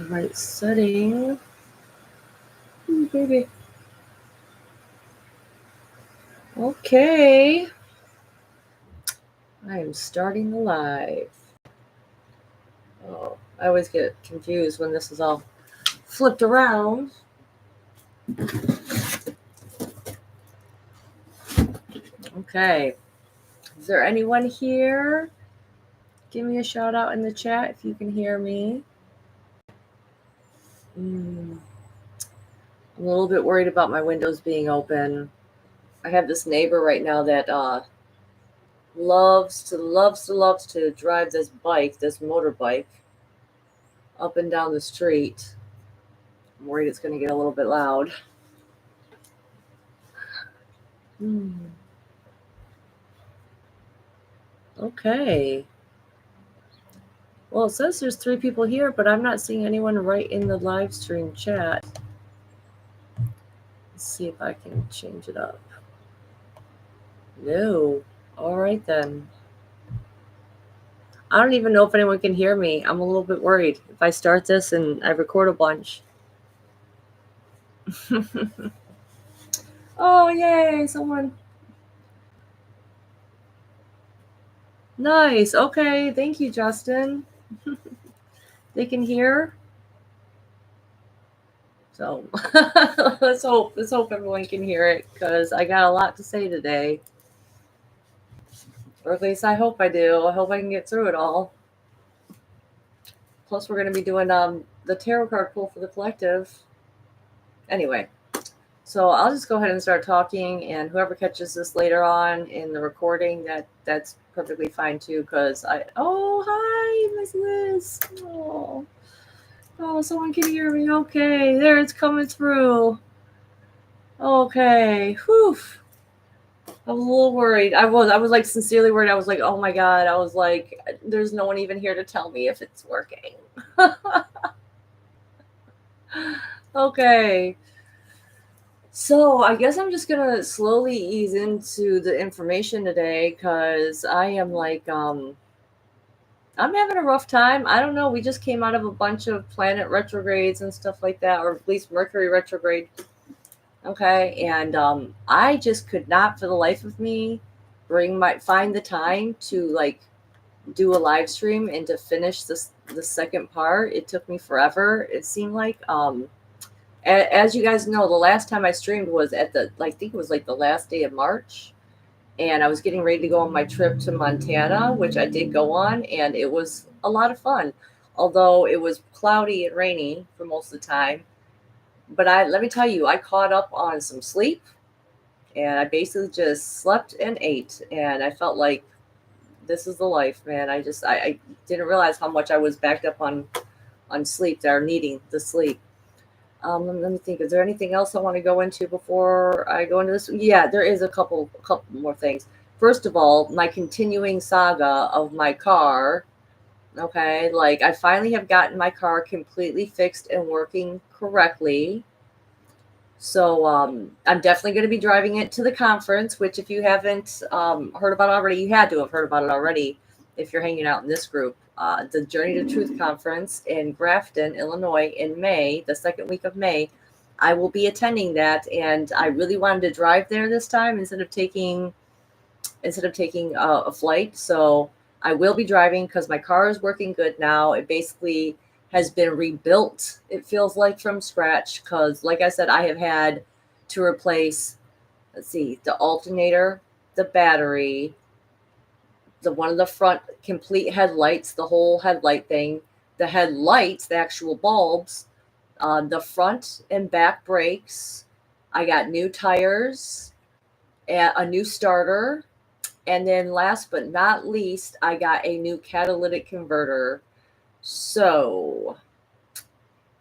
right setting. Ooh, baby. Okay. I am starting the live. Oh, I always get confused when this is all flipped around. Okay. Is there anyone here? Give me a shout out in the chat if you can hear me. I'm a little bit worried about my windows being open. I have this neighbor right now that loves to drive this motorbike, up and down the street. I'm worried it's going to get a little bit loud. Okay. Well, it says there's 3 people here, but I'm not seeing anyone right in the live stream chat. Let's see if I can change it up. No. All right, then. I don't even know if anyone can hear me. I'm a little bit worried if I start this and I record a bunch. Oh, yay, someone. Nice. Okay, thank you, Justin. They can hear. So let's hope everyone can hear it, because I got a lot to say today. Or at least I hope I do. I hope I can get through it all. Plus, we're going to be doing the tarot card pull for the collective. Anyway, so I'll just go ahead and start talking, and whoever catches this later on in the recording, that's perfectly fine too, because oh, hi, Miss Liz. Oh, someone can hear me. Okay, there, it's coming through. Okay, whew. I was a little worried. I was like sincerely worried. I was like, oh my God. I was like, there's no one even here to tell me if it's working. Okay. So I guess I'm just gonna slowly ease into the information today, because I am like, I'm having a rough time. I don't know. We just came out of a bunch of planet retrogrades and stuff like that, or at least Mercury retrograde. Okay, and I just could not for the life of me find the time to like do a live stream and to finish the second part. It took me forever. It seemed like as you guys know, the last time I streamed was I think it was like the last day of March, and I was getting ready to go on my trip to Montana, which I did go on, and it was a lot of fun, although it was cloudy and rainy for most of the time. But let me tell you, I caught up on some sleep, and I basically just slept and ate, and I felt like this is the life, man. I didn't realize how much I was backed up on sleep there, needing the sleep. Let me think. Is there anything else I want to go into before I go into this? Yeah, there is a couple more things. First of all, my continuing saga of my car. Okay, like I finally have gotten my car completely fixed and working correctly. So I'm definitely going to be driving it to the conference, which if you haven't heard about it already, you had to have heard about it already if you're hanging out in this group. The Journey to Truth conference in Grafton, Illinois in May, the second week of May. I will be attending that, and I really wanted to drive there this time instead of taking a flight. So I will be driving because my car is working good now. It basically has been rebuilt, it feels like, from scratch, because like I said, I have had to replace, the alternator, the battery, the one of the front complete headlights, the whole headlight thing, the headlights, the actual bulbs, the front and back brakes. I got new tires, a new starter, and then last but not least, I got a new catalytic converter. So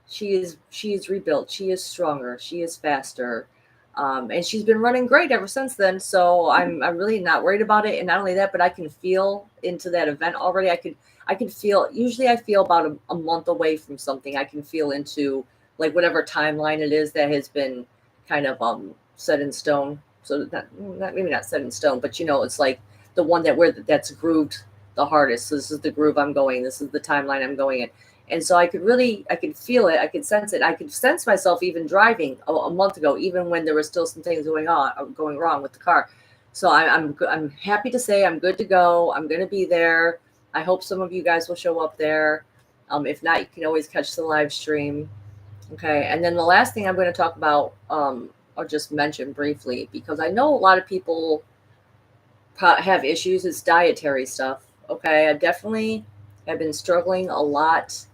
she is rebuilt. She is stronger. She is faster. And she's been running great ever since then. So I'm really not worried about it. And not only that, but I can feel into that event already. I can feel, usually I feel about a month away from something. I can feel into like whatever timeline it is that has been kind of set in stone. So maybe not set in stone, but it's like the one that's grooved the hardest. So this is the groove I'm going. This is the timeline I'm going in. And so I could feel it, I could sense it. I could sense myself even driving a month ago, even when there were still some things going wrong with the car. So I'm happy to say I'm good to go. I'm going to be there. I hope some of you guys will show up there. If not, you can always catch the live stream. Okay. And then the last thing I'm going to talk about, I'll just mention briefly, because I know a lot of people have issues. It's dietary stuff. Okay. I definitely have been struggling a lot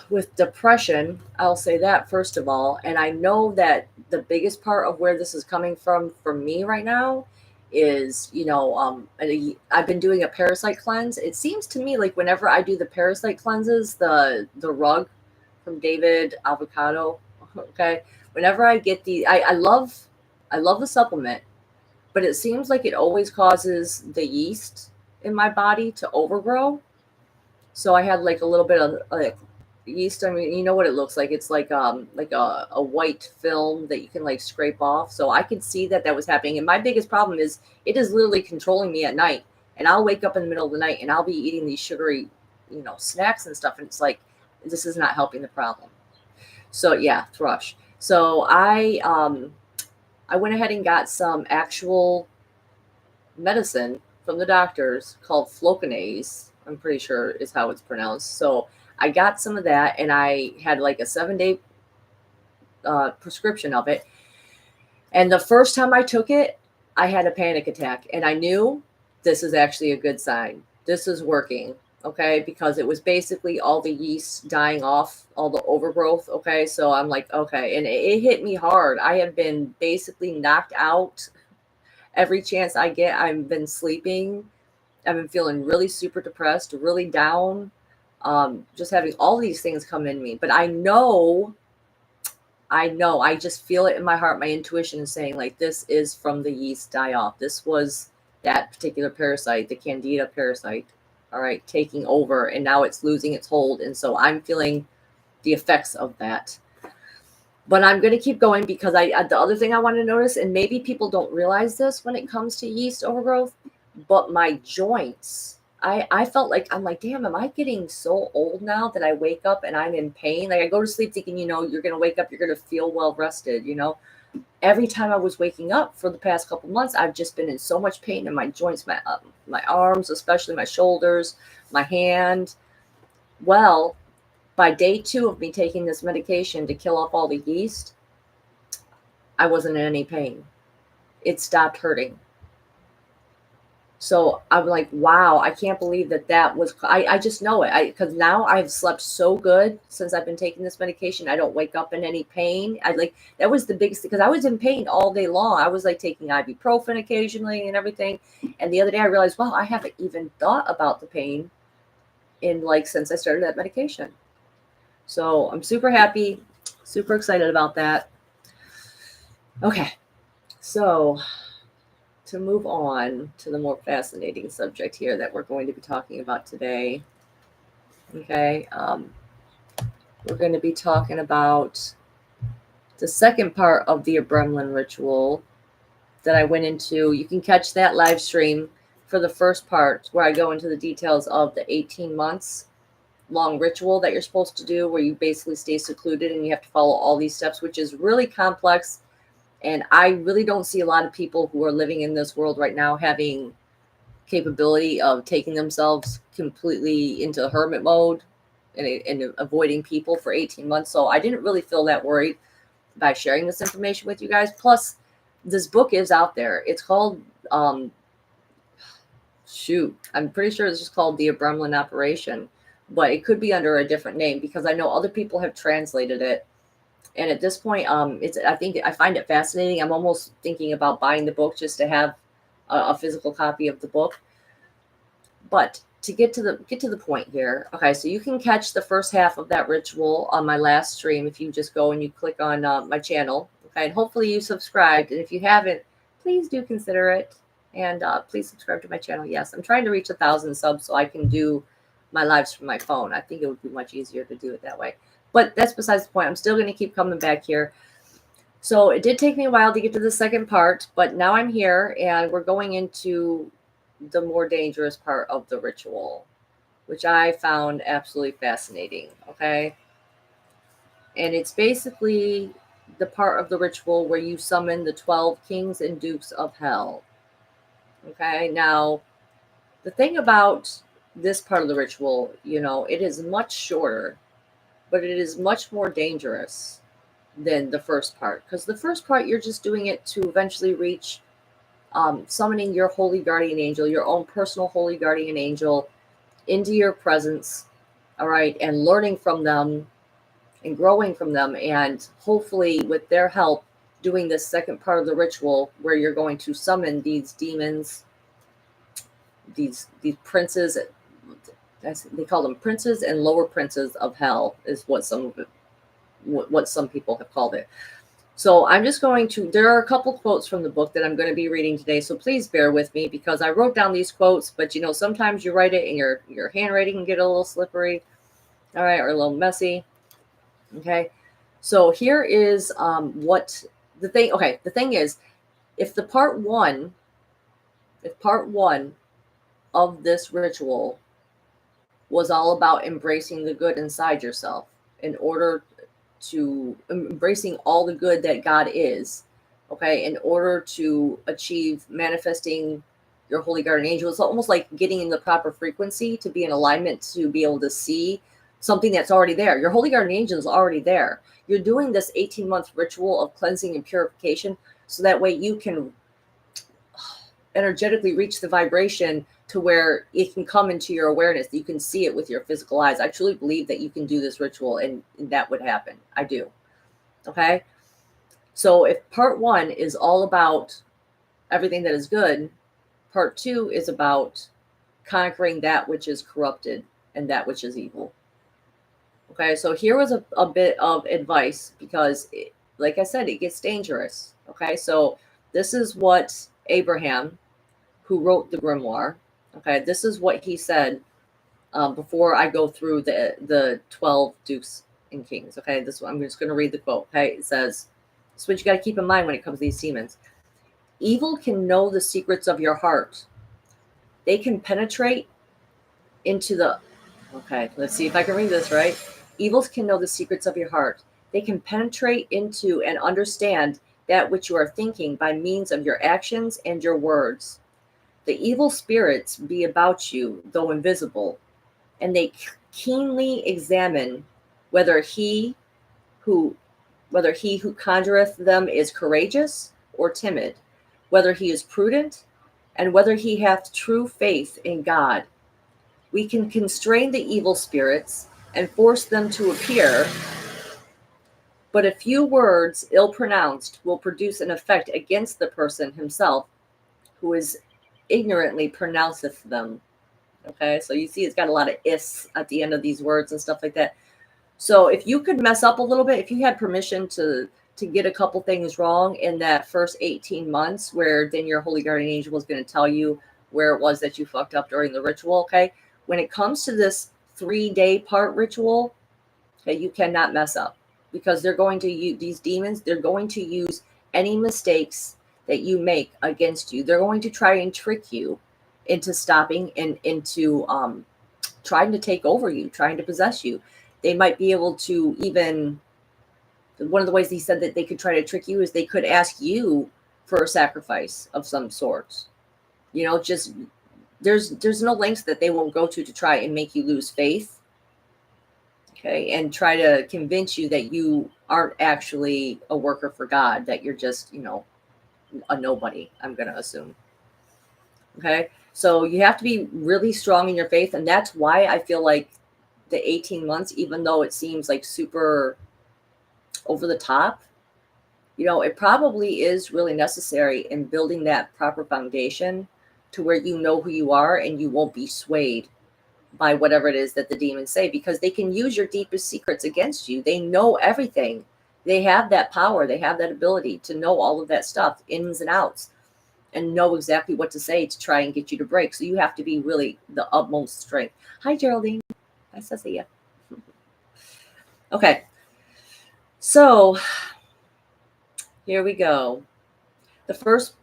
with depression. I'll say that first of all. And I know that the biggest part of where this is coming from for me right now is, I've been doing a parasite cleanse. It seems to me like whenever I do the parasite cleanses, the rug from David Avocado, okay, whenever I get I love the supplement, but it seems like it always causes the yeast in my body to overgrow. So I had like a little bit of like yeast. I mean, you know what it looks like. It's like a white film that you can like scrape off. So I could see that that was happening. And my biggest problem is it is literally controlling me at night. And I'll wake up in the middle of the night and I'll be eating these sugary, snacks and stuff. And it's like this is not helping the problem. So yeah, thrush. So I went ahead and got some actual medicine from the doctors called Floconase. I'm pretty sure is how it's pronounced. So I got some of that, and I had like a 7-day prescription of it. And the first time I took it, I had a panic attack, and I knew this is actually a good sign. This is working, okay? Because it was basically all the yeast dying off, all the overgrowth, okay? So I'm like, okay, and it hit me hard. I have been basically knocked out every chance I get. I've been sleeping. I've been feeling really super depressed, really down, just having all these things come in me. But I just feel it in my heart. My intuition is saying, like, this is from the yeast die off. This was that particular parasite, the Candida parasite, all right, taking over. And now it's losing its hold. And so I'm feeling the effects of that. But I'm going to keep going because the other thing I want to notice, and maybe people don't realize this when it comes to yeast overgrowth, but my joints, I felt like, I'm like, damn, am I getting so old now that I wake up and I'm in pain? Like I go to sleep thinking, you're going to wake up, you're going to feel well rested, Every time I was waking up for the past couple months, I've just been in so much pain in my joints, my arms, especially my shoulders, my hand. Well, by day 2 of me taking this medication to kill off all the yeast, I wasn't in any pain. It stopped hurting. So I'm like, wow, I can't believe that was, I just know it. Because now I've slept so good since I've been taking this medication. I don't wake up in any pain. That was the biggest, because I was in pain all day long. I was like taking ibuprofen occasionally and everything. And the other day I realized, wow, I haven't even thought about the pain since I started that medication. So I'm super happy, super excited about that. Okay. So to move on to the more fascinating subject here that we're going to be talking about today. Okay. We're going to be talking about the second part of the Abramelin ritual that I went into. You can catch that live stream for the first part where I go into the details of the 18 months long ritual that you're supposed to do, where you basically stay secluded and you have to follow all these steps, which is really complex. And I really don't see a lot of people who are living in this world right now having capability of taking themselves completely into hermit mode and avoiding people for 18 months. So I didn't really feel that worried by sharing this information with you guys. Plus, this book is out there. It's called, I'm pretty sure it's just called The Abramelin Operation, but it could be under a different name because I know other people have translated it. And at this point, I find it fascinating. I'm almost thinking about buying the book just to have a physical copy of the book. But to get to the point here, okay, so you can catch the first half of that ritual on my last stream if you just go and you click on my channel, okay, and hopefully you subscribed. And if you haven't, please do consider it, and please subscribe to my channel. Yes, I'm trying to reach 1,000 subs so I can do my lives from my phone. I think it would be much easier to do it that way. But that's besides the point. I'm still going to keep coming back here. So it did take me a while to get to the second part, but now I'm here and we're going into the more dangerous part of the ritual. which I found absolutely fascinating. Okay. And it's basically the part of the ritual where you summon the 12 kings and dukes of hell. Okay. Now, the thing about this part of the ritual, it is much shorter, but it is much more dangerous than the first part. Because the first part, you're just doing it to eventually reach summoning your holy guardian angel, your own personal holy guardian angel, into your presence, all right, and learning from them and growing from them, and hopefully with their help, doing this second part of the ritual where you're going to summon these demons, these princes. They call them princes and lower princes of hell, is what some people have called it. So I'm just going to, there are a couple quotes from the book that I'm going to be reading today. So please bear with me because I wrote down these quotes, but sometimes you write it and your handwriting can get a little slippery, all right, or a little messy. Okay. So here is what the thing. Okay. The thing is, if part one of this ritual was all about embracing the good inside yourself in order to embracing all the good that God is, okay, in order to achieve manifesting your holy guardian angel. It's almost like getting in the proper frequency to be in alignment to be able to see something that's already there. Your holy guardian angel is already there. You're doing this 18-month ritual of cleansing and purification so that way you can energetically reach the vibration to where it can come into your awareness. You can see it with your physical eyes. I truly believe that you can do this ritual and that would happen. I do. Okay. So if part one is all about everything that is good, part two is about conquering that which is corrupted and that which is evil. Okay. So here was a bit of advice because like I said, it gets dangerous. Okay. So this is what Abraham, who wrote the grimoire, okay, this is what he said before I go through the 12 dukes and kings. Okay, this one, I'm just going to read the quote. Okay, it says, "This is what you got to keep in mind when it comes to these demons. Evil can know the secrets of your heart. They can penetrate into the." Okay, let's see if I can read this right. Evils can know the secrets of your heart. They can penetrate into and understand that which you are thinking by means of your actions and your words. The evil spirits be about you, though invisible, and they keenly examine whether he who conjureth them is courageous or timid, whether he is prudent, and whether he hath true faith in God. We can constrain the evil spirits and force them to appear, but a few words ill pronounced will produce an effect against the person himself who is ignorantly pronounceth them. Okay, so you see it's got a lot of is at the end of these words and stuff like that. So if you could mess up a little bit, if you had permission to get a couple things wrong in that first 18 months, where then your holy guardian angel was going to tell you where it was that you fucked up during the ritual, okay? When it comes to this 3-day part ritual, okay, you cannot mess up because they're going to use these demons, they're going to use any mistakes that you make against you. They're going to try and trick you into stopping and into trying to take over you, trying to possess you. They might be able to even, one of the ways he said that they could try to trick you is they could ask you for a sacrifice of some sort. Just there's no lengths that they won't go to try and make you lose faith. Okay, and try to convince you that you aren't actually a worker for God, that you're just, a nobody, I'm going to assume. Okay, so you have to be really strong in your faith. And that's why I feel like the 18 months, even though it seems like super over the top, it probably is really necessary in building that proper foundation to where you know who you are and you won't be swayed by whatever it is that the demons say, because they can use your deepest secrets against you. They know everything. They have that power. They have that ability to know all of that stuff, ins and outs, and know exactly what to say to try and get you to break. So you have to be really the utmost strength. Hi, Geraldine. I said see ya. Okay. So here we go. The first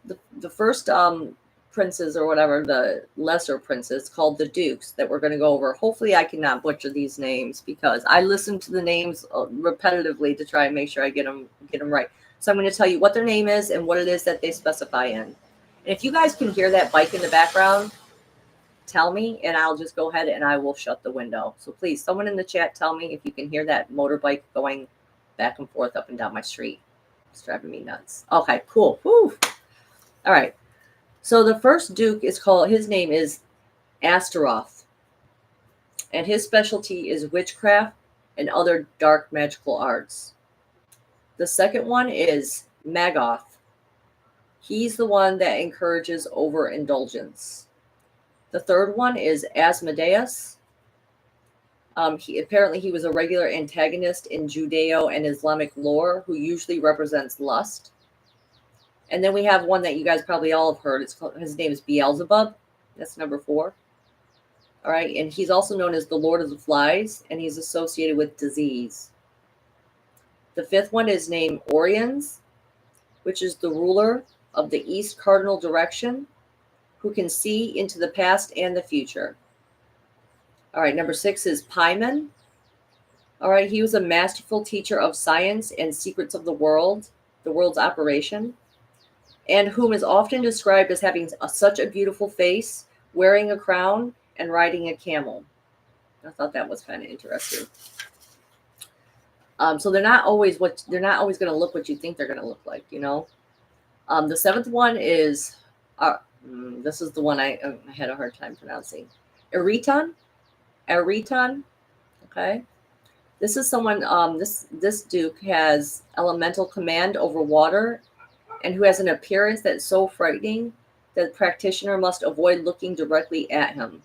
princes or whatever, the lesser princes called the dukes that we're going to go over. Hopefully I cannot butcher these names because I listen to the names repetitively to try and make sure I get them right. So I'm going to tell you what their name is and what it is that they specify in. And if you guys can hear that bike in the background, tell me and I'll just go ahead and I will shut the window. So please, someone in the chat, tell me if you can hear that motorbike going back and forth up and down my street. It's driving me nuts. Okay, cool. Whew. All right. So the first duke is called, his name is Astaroth, and his specialty is witchcraft and other dark magical arts. The second one is Magoth. He's the one that encourages overindulgence. The third one is Asmodeus. He was a regular antagonist in Judeo and Islamic lore who usually represents lust. And then we have one that you guys probably all have heard. His name is Beelzebub. That's number 4. All right. And he's also known as the Lord of the Flies, and he's associated with disease. The 5th one is named Oriens, which is the ruler of the East Cardinal Direction, who can see into the past and the future. All right. Number 6 is Paimon. All right. He was a masterful teacher of science and secrets of the world's operation, and whom is often described as having such a beautiful face, wearing a crown, and riding a camel. I thought that was kind of interesting. So they're not always going to look what you think they're going to look like, you know. The 7th one is, this is the one I had a hard time pronouncing, Eriton. Okay. This is someone. This duke has elemental command over water, and who has an appearance that's so frightening that the practitioner must avoid looking directly at him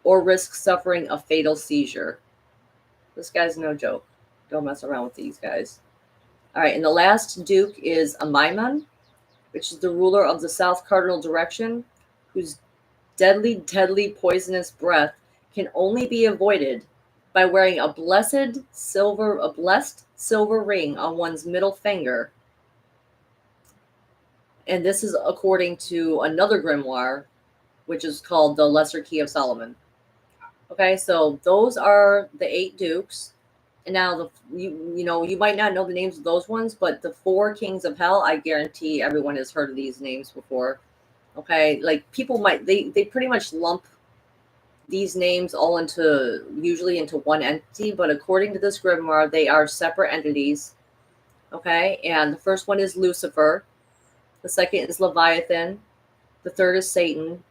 or risk suffering a fatal seizure. This guy's no joke. Don't mess around with these guys. All right, and the last duke is Amaimon, which is the ruler of the South Cardinal Direction, whose deadly poisonous breath can only be avoided by wearing a blessed silver ring on one's middle finger. And this is according to another grimoire, which is called the Lesser Key of Solomon. Okay, so those are the 8 dukes. And now you might not know the names of those ones, but the 4 kings of hell, I guarantee everyone has heard of these names before. Okay, like people they pretty much lump these names all usually into one entity, but according to this grimoire, they are separate entities. Okay, and the first one is Lucifer. The second is Leviathan. The third is Satan.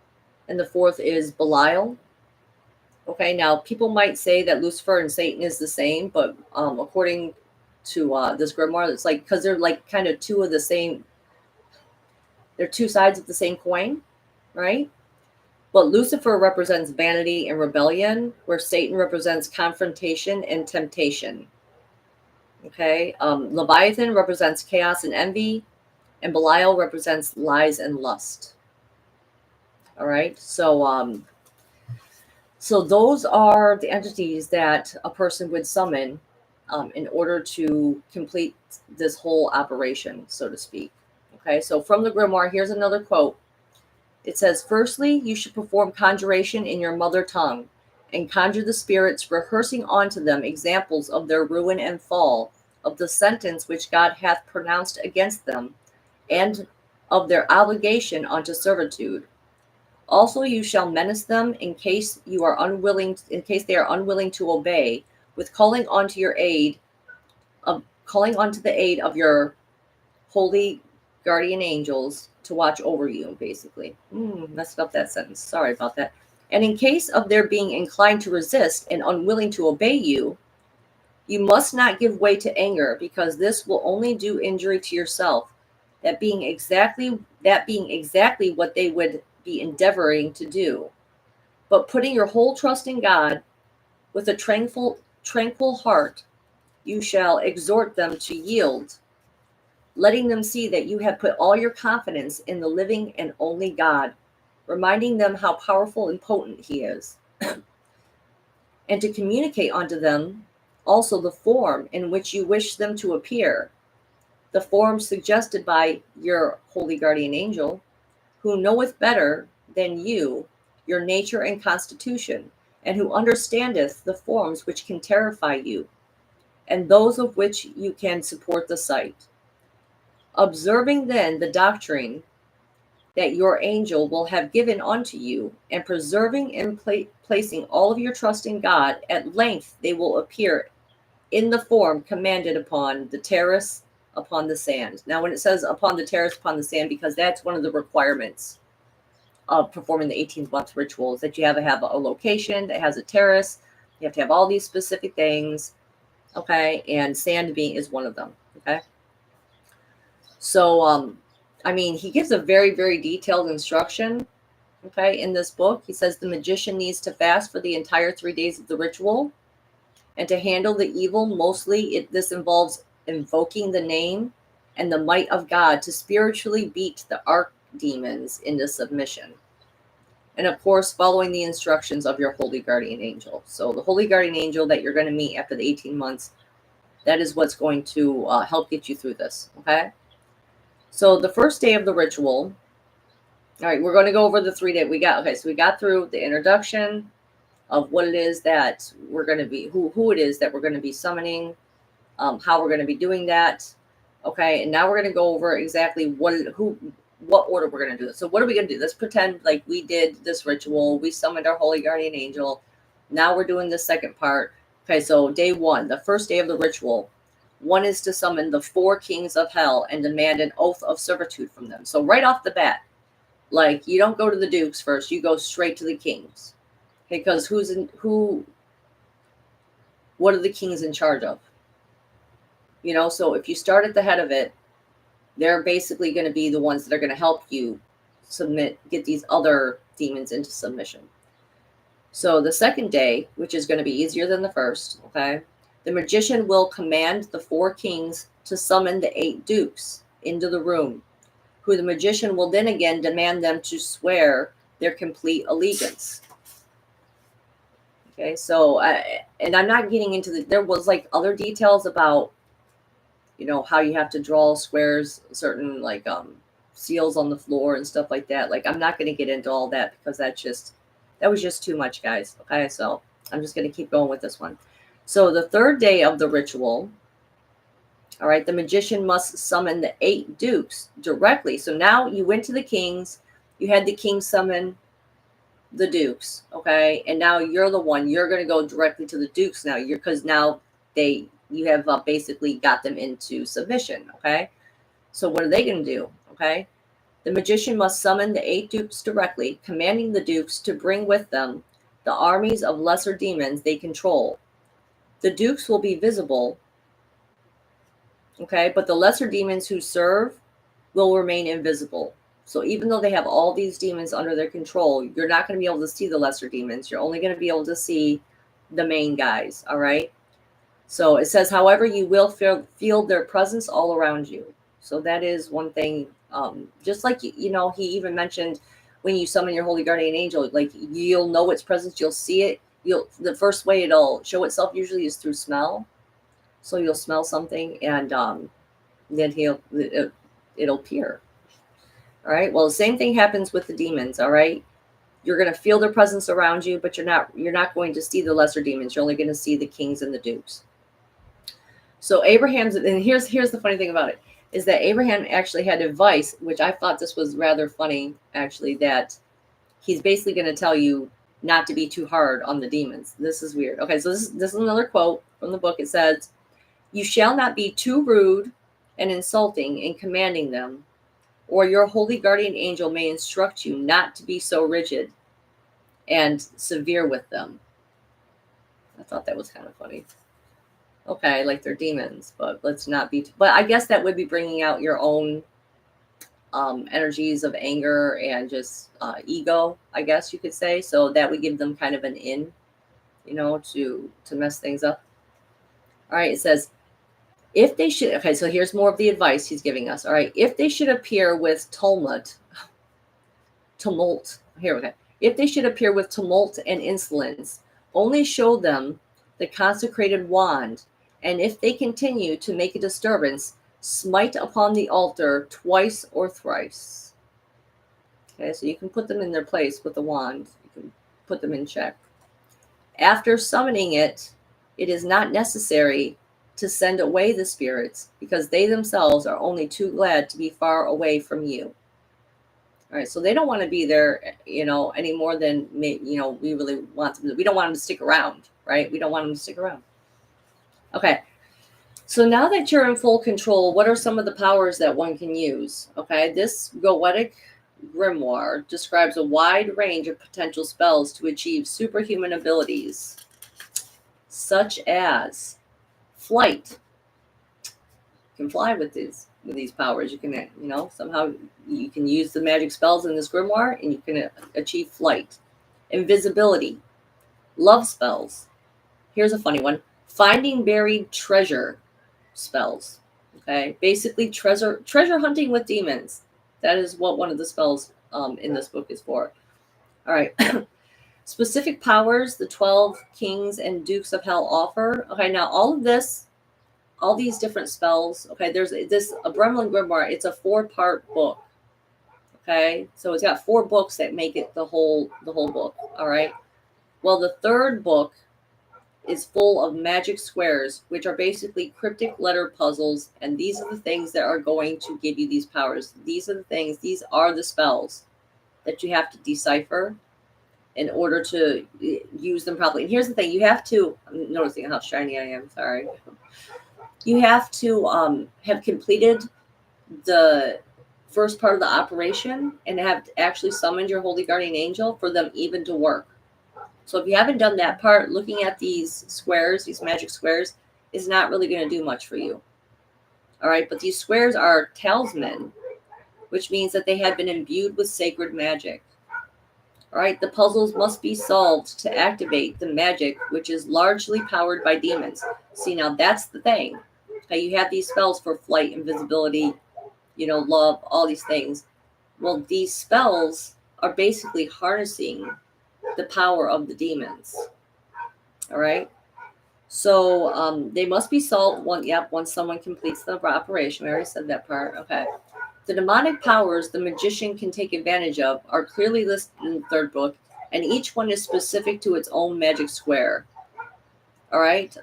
And the 4th is Belial. Okay, now people might say that Lucifer and Satan is the same, but according to this grimoire, it's like, because they're like kind of two of the same, they're 2 sides of the same coin, right? But Lucifer represents vanity and rebellion, where Satan represents confrontation and temptation. Okay, Leviathan represents chaos and envy, and Belial represents lies and lust. All right, so those are the entities that a person would summon in order to complete this whole operation, so to speak. Okay, so from the grimoire, here's another quote. It says, "Firstly, you should perform conjuration in your mother tongue and conjure the spirits, rehearsing unto them examples of their ruin and fall, of the sentence which God hath pronounced against them, and of their obligation unto servitude. Also you shall menace them in case they are unwilling to obey, with calling unto the aid of your holy guardian angels to watch over you," basically. Messed up that sentence. Sorry about that. "And in case of their being inclined to resist and unwilling to obey you, you must not give way to anger, because this will only do injury to yourself, that being exactly what they would be endeavoring to do. But putting your whole trust in God, with a tranquil heart, you shall exhort them to yield, letting them see that you have put all your confidence in the living and only God, reminding them how powerful and potent he is, and to communicate unto them also the form in which you wish them to appear, the form suggested by your holy guardian angel, who knoweth better than you your nature and constitution, and who understandeth the forms which can terrify you, and those of which you can support the sight. Observing then the doctrine that your angel will have given unto you, and preserving and placing all of your trust in God, at length they will appear in the form commanded upon the terrace upon the sand. Now, when it says upon the terrace upon the sand, because that's one of the requirements of performing the 18th month ritual, is that you have to have a location that has a terrace. You have to have all these specific things. Okay. And sand being is one of them. Okay. So, I mean, he gives a very, very detailed instruction. Okay. In this book, he says the magician needs to fast for the entire 3 days of the ritual. And to handle the evil, mostly this involves invoking the name and the might of God to spiritually beat the archdemons into submission. And of course, following the instructions of your holy guardian angel. So the holy guardian angel that you're going to meet after the 18 months, that is what's going to help get you through this. Okay. So the first day of the ritual, all right, we're going to go over the 3 days we got. Okay. So we got through the introduction of what it is that we're going to be, who it is that we're going to be summoning, how we're going to be doing that. Okay. And now we're going to go over exactly what order we're going to do it. So what are we going to do? Let's pretend like we did this ritual. We summoned our holy guardian angel. Now we're doing the second part. Okay. So day 1, the first day of the ritual, one is to summon the 4 kings of hell and demand an oath of servitude from them. So right off the bat, like you don't go to the dukes first, you go straight to the kings. Because what are the kings in charge of? You know, so if you start at the head of it, they're basically going to be the ones that are going to help you get these other demons into submission. So the second day, which is going to be easier than the first, okay, the magician will command the 4 kings to summon the 8 dukes into the room, who the magician will then again demand them to swear their complete allegiance. Okay, so and I'm not getting into there was like other details about, you know, how you have to draw squares, certain like seals on the floor and stuff like that. Like I'm not going to get into all that because that was just too much, guys. Okay, so I'm just going to keep going with this one. So the third day of the ritual, all right, the magician must summon the 8 dukes directly. So now you went to the kings, you had the king summon the dukes, okay, and now you're going to go directly to the dukes now, because now you have basically got them into submission. Okay, so what are they going to do? Okay, the magician must summon the 8 dukes directly, commanding the dukes to bring with them the armies of lesser demons they control. The dukes will be visible, okay, but the lesser demons who serve will remain invisible. So even though they have all these demons under their control, you're not going to be able to see the lesser demons. You're only going to be able to see the main guys. All right. So it says, however, you will feel their presence all around you. So that is one thing. Just like, you know, he even mentioned when you summon your holy guardian angel, like you'll know its presence. You'll see it. The first way it'll show itself usually is through smell. So you'll smell something and then it'll appear. All right. Well, the same thing happens with the demons. All right. You're going to feel their presence around you, but you're not going to see the lesser demons. You're only going to see the kings and the dukes. So and here's the funny thing about it is that Abraham actually had advice, which I thought this was rather funny, actually, that he's basically going to tell you not to be too hard on the demons. This is weird. Okay. So this is another quote from the book. It says, "You shall not be too rude and insulting in commanding them, or your holy guardian angel may instruct you not to be so rigid and severe with them." I thought that was kind of funny. Okay, like they're demons, but let's not be. But I guess that would be bringing out your own energies of anger and just ego, I guess you could say. So that would give them kind of an in, you know, to mess things up. All right, it says, if they should, okay, so here's more of the advice he's giving us. All right, if they should appear with tumult, here we go. If they should appear with tumult and insolence, only show them the consecrated wand, and if they continue to make a disturbance, smite upon the altar twice or thrice. Okay, so you can put them in their place with the wand. You can put them in check. After summoning it, it is not necessary to send away the spirits because they themselves are only too glad to be far away from you. All right, so they don't want to be there, any more than we really want them. We don't want them to stick around, right? We don't want them to stick around. Okay, so now that you're in full control, what are some of the powers that one can use? Okay, this Goetic Grimoire describes a wide range of potential spells to achieve superhuman abilities, such as flight. You can fly with these powers. You can, somehow you can use the magic spells in this grimoire, and you can achieve flight, invisibility, love spells. Here's a funny one: finding buried treasure spells. Okay, basically treasure hunting with demons. That is what one of the spells in this book is for. All right. Specific powers the 12 kings and dukes of hell offer. Okay, now all these different spells. Okay, there's this Abramelin Grimoire. It's a 4-part book. Okay, so it's got 4 books that make it the whole book. All right. Well, the 3rd book is full of magic squares, which are basically cryptic letter puzzles, and these are the things that are going to give you these powers. These are the spells that you have to decipher in order to use them properly. And here's the thing: I'm noticing how shiny I am. Sorry. You have to have completed the first part of the operation and have actually summoned your holy guardian angel for them even to work. So if you haven't done that part, looking at these squares, these magic squares, is not really going to do much for you. All right, but these squares are talisman, which means that they have been imbued with sacred magic. All right, the puzzles must be solved to activate the magic, which is largely powered by demons. See, now that's the thing. Okay, you have these spells for flight, invisibility, love, all these things. Well, these spells are basically harnessing the power of the demons. All right. So they must be solved once someone completes the operation. We already said that part. Okay. The demonic powers the magician can take advantage of are clearly listed in the 3rd book, and each one is specific to its own magic square. All right.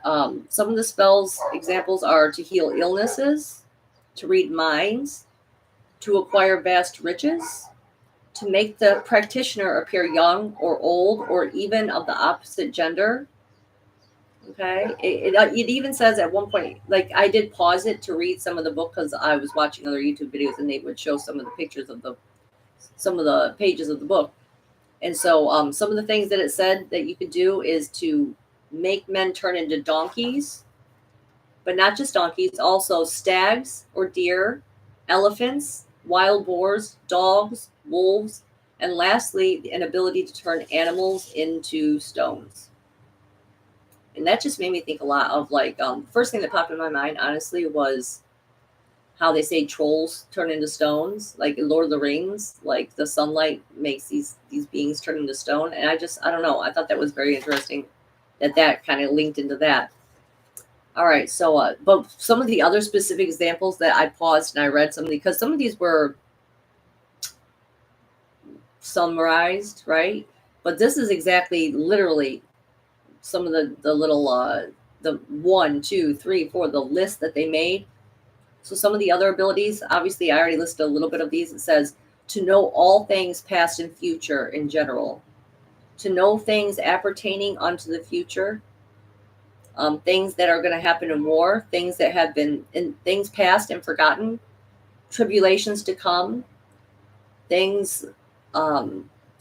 Some of the spells examples are to heal illnesses, to read minds, to acquire vast riches, to make the practitioner appear young or old or even of the opposite gender. Okay. It even says at one point, like I did pause it to read some of the book because I was watching other YouTube videos and they would show some of the pictures of some of the pages of the book. And so some of the things that it said that you could do is to make men turn into donkeys, but not just donkeys, also stags or deer, elephants, wild boars, dogs, wolves, and lastly, an ability to turn animals into stones. And that just made me think a lot of first thing that popped in my mind, honestly, was how they say trolls turn into stones, like in Lord of the Rings, like the sunlight makes these beings turn into stone. And I don't know. I thought that was very interesting that kind of linked into that. All right. So, but some of the other specific examples that I paused and I read because some of these were summarized, right? But this is exactly literally some of the little, the 1, 2, 3, 4, the list that they made. So some of the other abilities, obviously I already listed a little bit of these. It says to know all things past and future in general, to know things appertaining unto the future, things that are going to happen in war, things that have been in things past and forgotten, tribulations to come, things, I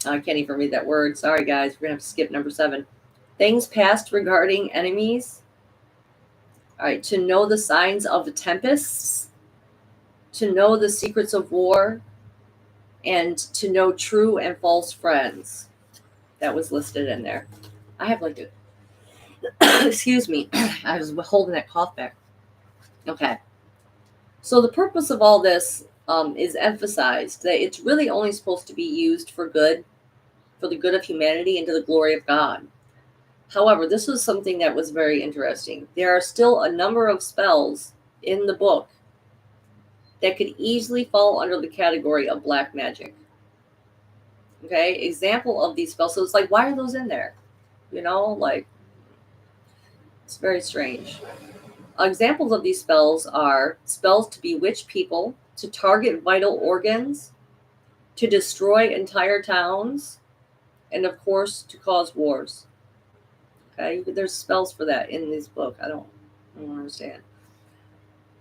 can't even read that word. Sorry guys, we're going to have to skip number 7. Things past regarding enemies. All right, to know the signs of the tempests, to know the secrets of war, and to know true and false friends. That was listed in there. I have excuse me, I was holding that cough back. Okay. So the purpose of all this is emphasized that it's really only supposed to be used for good, for the good of humanity and to the glory of God. However, this was something that was very interesting. There are still a number of spells in the book that could easily fall under the category of black magic. Okay, example of these spells. So it's like, why are those in there? You know, like, it's very strange. Examples of these spells are spells to bewitch people, to target vital organs, to destroy entire towns, and of course, to cause wars. Okay, there's spells for that in this book. I don't understand.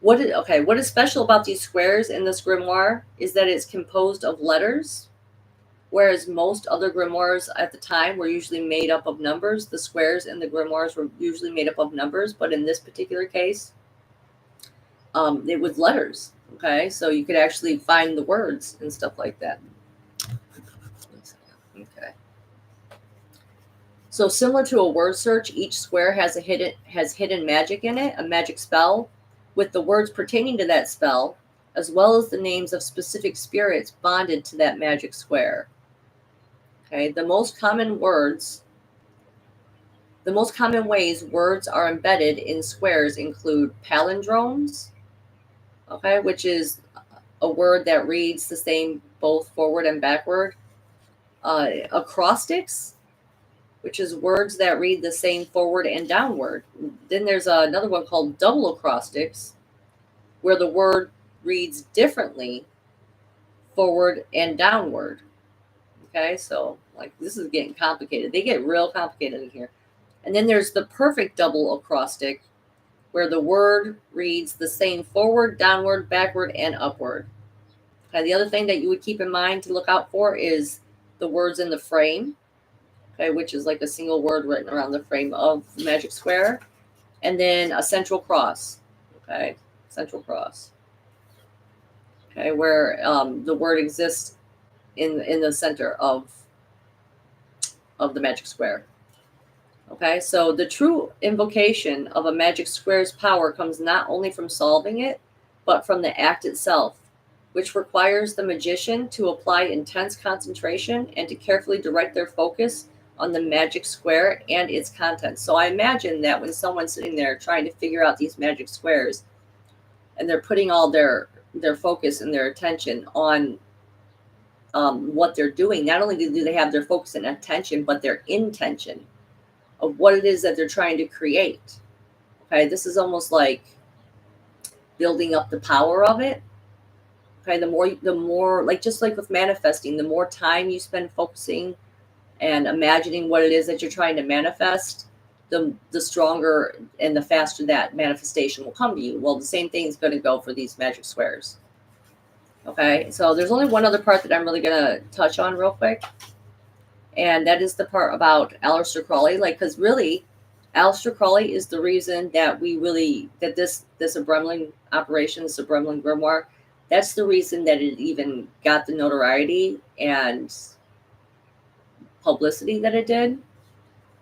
What is special about these squares in this grimoire is that it's composed of letters, whereas most other grimoires at the time were usually made up of numbers. The squares in the grimoires were usually made up of numbers, but in this particular case, it was letters. Okay, so you could actually find the words and stuff like that. Okay. So similar to a word search, each square has hidden magic in it, a magic spell, with the words pertaining to that spell, as well as the names of specific spirits bonded to that magic square. Okay, the most common ways words are embedded in squares include palindromes, okay, which is a word that reads the same both forward and backward. Acrostics, which is words that read the same forward and downward. Then there's another one called double acrostics, where the word reads differently forward and downward. Okay, so like this is getting complicated. They get real complicated in here. And then there's the perfect double acrostic, where the word reads the same forward, downward, backward, and upward. Okay, the other thing that you would keep in mind to look out for is the words in the frame, okay, which is like a single word written around the frame of the magic square, and then a central cross, okay, central cross, okay, where the word exists in the center of the magic square. Okay, so the true invocation of a magic square's power comes not only from solving it, but from the act itself, which requires the magician to apply intense concentration and to carefully direct their focus on the magic square and its contents. So I imagine that when someone's sitting there trying to figure out these magic squares, and they're putting all their focus and their attention on what they're doing, not only do they have their focus and attention, but their intention of what it is that they're trying to create. Okay, this is almost like building up the power of it. Okay, the more like, just like with manifesting, the more time you spend focusing and imagining what it is that you're trying to manifest, the stronger and the faster that manifestation will come to you. Well, the same thing is going to go for these magic squares. Okay, so there's only one other part that I'm really going to touch on real quick, and that is the part about Aleister Crowley. Like, because really, Aleister Crowley is the reason that this Abramelin operation, this Abramelin Grimoire, that's the reason that it even got the notoriety and publicity that it did,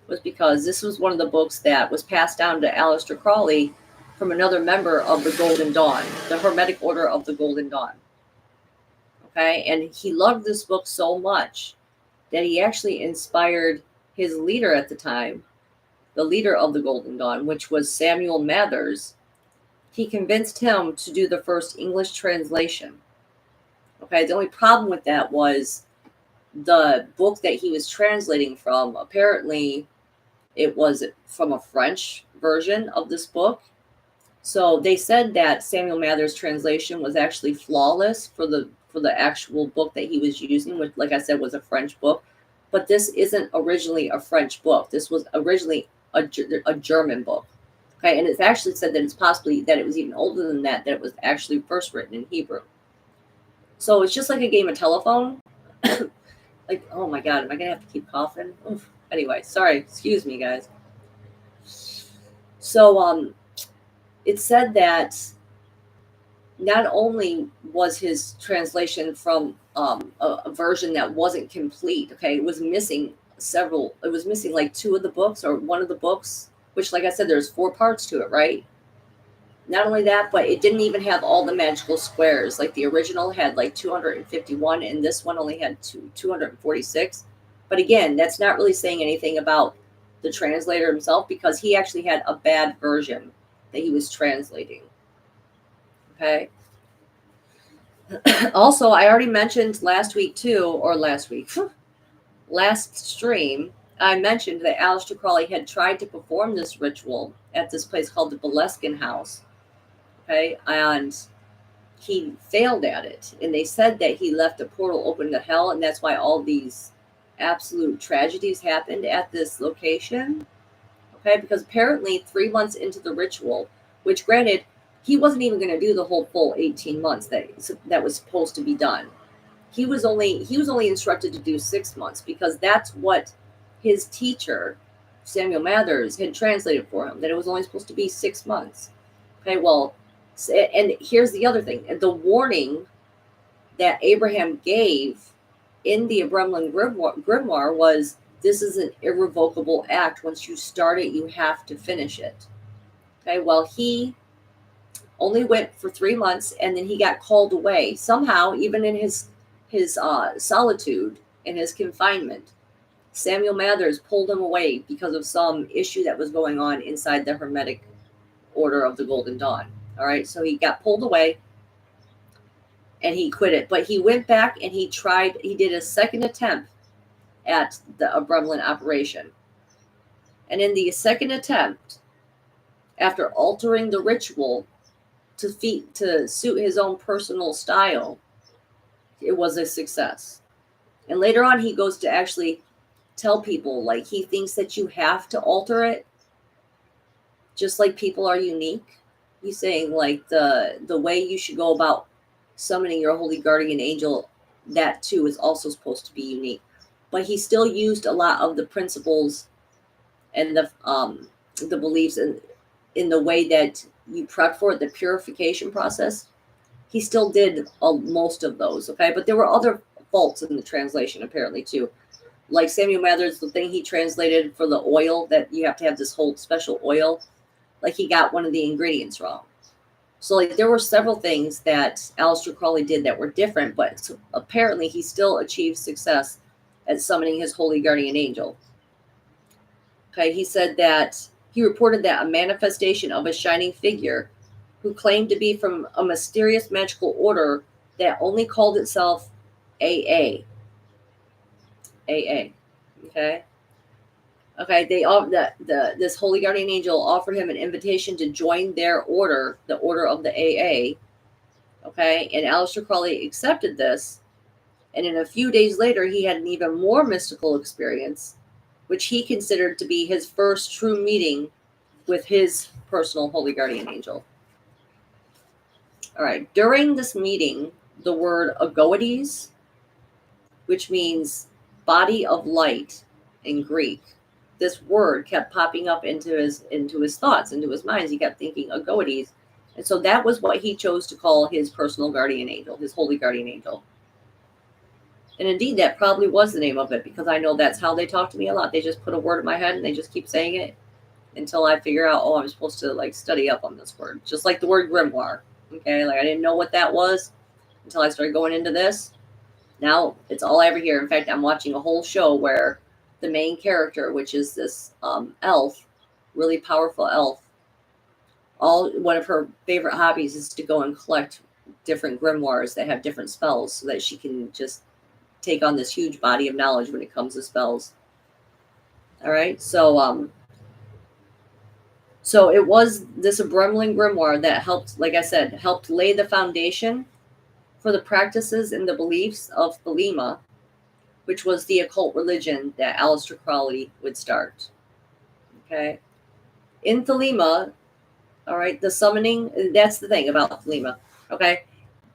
was because this was one of the books that was passed down to Aleister Crowley from another member of the Golden Dawn, the Hermetic Order of the Golden Dawn. Okay, and he loved this book so much that he actually inspired his leader at the time, the leader of the Golden Dawn, which was Samuel Mathers. He convinced him to do the first English translation. Okay, the only problem with that was the book that he was translating from, apparently it was from a French version of this book. So they said that Samuel Mathers' translation was actually flawless for the actual book that he was using, which, like I said, was a French book. But this isn't originally a French book. This was originally a German book. Okay, and it's actually said that it's possibly that it was even older than that it was actually first written in Hebrew. So it's just like a game of telephone. Like, oh my God, am I going to have to keep coughing? Oof. Anyway, sorry, excuse me, guys. So it said that not only was his translation from a version that wasn't complete, okay, it was missing like two of the books or one of the books, which, like I said, there's 4 parts to it, right? Not only that, but it didn't even have all the magical squares. Like the original had like 251, and this one only had 246. But again, that's not really saying anything about the translator himself, because he actually had a bad version that he was translating. Okay. Also, I already mentioned last week, last stream, I mentioned that Aleister Crowley had tried to perform this ritual at this place called the Boleskine House. Okay, and he failed at it. And they said that he left a portal open to hell, and that's why all these absolute tragedies happened at this location. Okay, because apparently 3 months into the ritual, which granted, he wasn't even going to do the whole full 18 months that was supposed to be done. He was only instructed to do 6 months because that's what his teacher, Samuel Mathers, had translated for him, that it was only supposed to be 6 months. Okay, well, and here's the other thing. The warning that Abraham gave in the Abramelin Grimoire was, this is an irrevocable act. Once you start it, you have to finish it. Okay, well, he only went for 3 months, and then he got called away. Somehow, even in his solitude and his confinement, Samuel Mathers pulled him away because of some issue that was going on inside the Hermetic Order of the Golden Dawn. All right, so he got pulled away and he quit it. But he went back and he did a second attempt at the Abramelin operation. And in the second attempt, after altering the ritual to suit his own personal style, it was a success. And later on, he goes to actually tell people, like, he thinks that you have to alter it, just like people are unique. He's saying, like, the way you should go about summoning your holy guardian angel, that too is also supposed to be unique. But he still used a lot of the principles and the beliefs in the way that you prep for it, the purification process. He still did most of those, okay? But there were other faults in the translation, apparently, too. Like Samuel Mathers, the thing he translated for the oil, that you have to have this whole special oil, like he got one of the ingredients wrong. So, like, there were several things that Aleister Crowley did that were different, but apparently he still achieved success at summoning his holy guardian angel. Okay, he said that he reported that a manifestation of a shining figure who claimed to be from a mysterious magical order that only called itself AA. AA. Okay. Okay, this holy guardian angel offered him an invitation to join their order, the order of the AA. Okay, and Aleister Crowley accepted this, and in a few days later, he had an even more mystical experience, which he considered to be his first true meeting with his personal holy guardian angel. All right, during this meeting, the word agoades, which means body of light in Greek, this word kept popping up into his thoughts, into his minds. He kept thinking agoades. And so that was what he chose to call his personal guardian angel, his holy guardian angel. And indeed, that probably was the name of it, because I know that's how they talk to me a lot. They just put a word in my head and they just keep saying it until I figure out, oh, I'm supposed to, like, study up on this word. Just like the word grimoire. Okay, like, I didn't know what that was until I started going into this. Now it's all I ever hear. In fact, I'm watching a whole show where the main character, which is this elf, really powerful elf, one of her favorite hobbies is to go and collect different grimoires that have different spells so that she can just take on this huge body of knowledge when it comes to spells. All right, so it was this Abramelin Grimoire that helped, like I said, helped lay the foundation for the practices and the beliefs of Thelema, which was the occult religion that Aleister Crowley would start. Okay. In Thelema, all right, the summoning, that's the thing about Thelema, okay?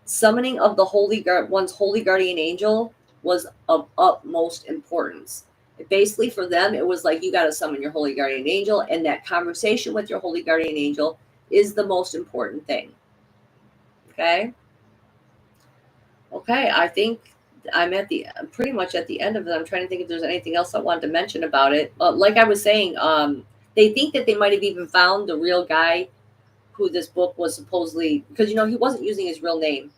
Summoning of one's holy guardian angel was of utmost importance. Basically, for them, it was like, you got to summon your holy guardian angel, and that conversation with your holy guardian angel is the most important thing. Okay? Okay, I think I'm pretty much at the end of it. I'm trying to think if there's anything else I wanted to mention about it. Like I was saying, they think that they might have even found the real guy who this book was supposedly, because, he wasn't using his real name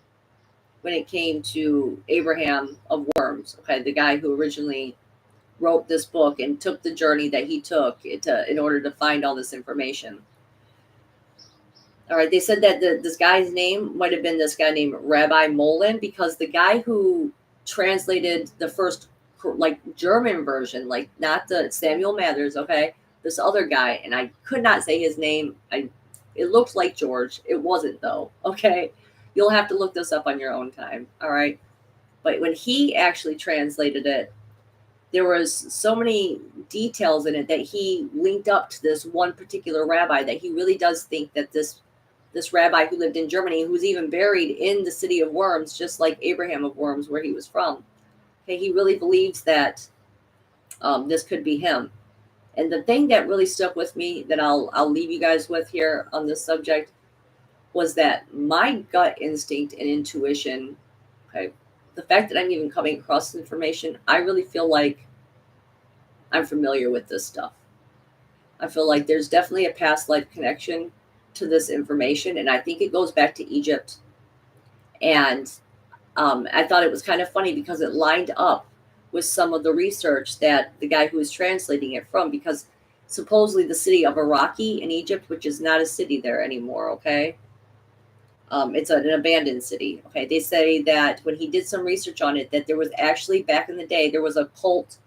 when it came to Abraham of Worms. Okay, the guy who originally wrote this book and took the journey that he took in order to find all this information. All right, they said that this guy's name might have been this guy named Rabbi Molin, because the guy who translated the first like German version, like not the Samuel Mathers, okay? This other guy, and I could not say his name. It looked like George. It wasn't though, okay? You'll have to look this up on your own time, all right? But when he actually translated it, there was so many details in it that he linked up to this one particular rabbi that he really does think that this rabbi who lived in Germany, who's even buried in the city of Worms, just like Abraham of Worms, where he was from. Okay, he really believes that this could be him. And the thing that really stuck with me that I'll leave you guys with here on this subject was that my gut instinct and intuition, okay, the fact that I'm even coming across this information, I really feel like I'm familiar with this stuff. I feel like there's definitely a past life connection to this information, and I think it goes back to Egypt. And I thought it was kind of funny because it lined up with some of the research that the guy who was translating it from, because supposedly the city of Iraqi in Egypt, which is not a city there anymore, okay? It's an abandoned city, okay? They say that when he did some research on it, that there was actually, back in the day, there was a cult.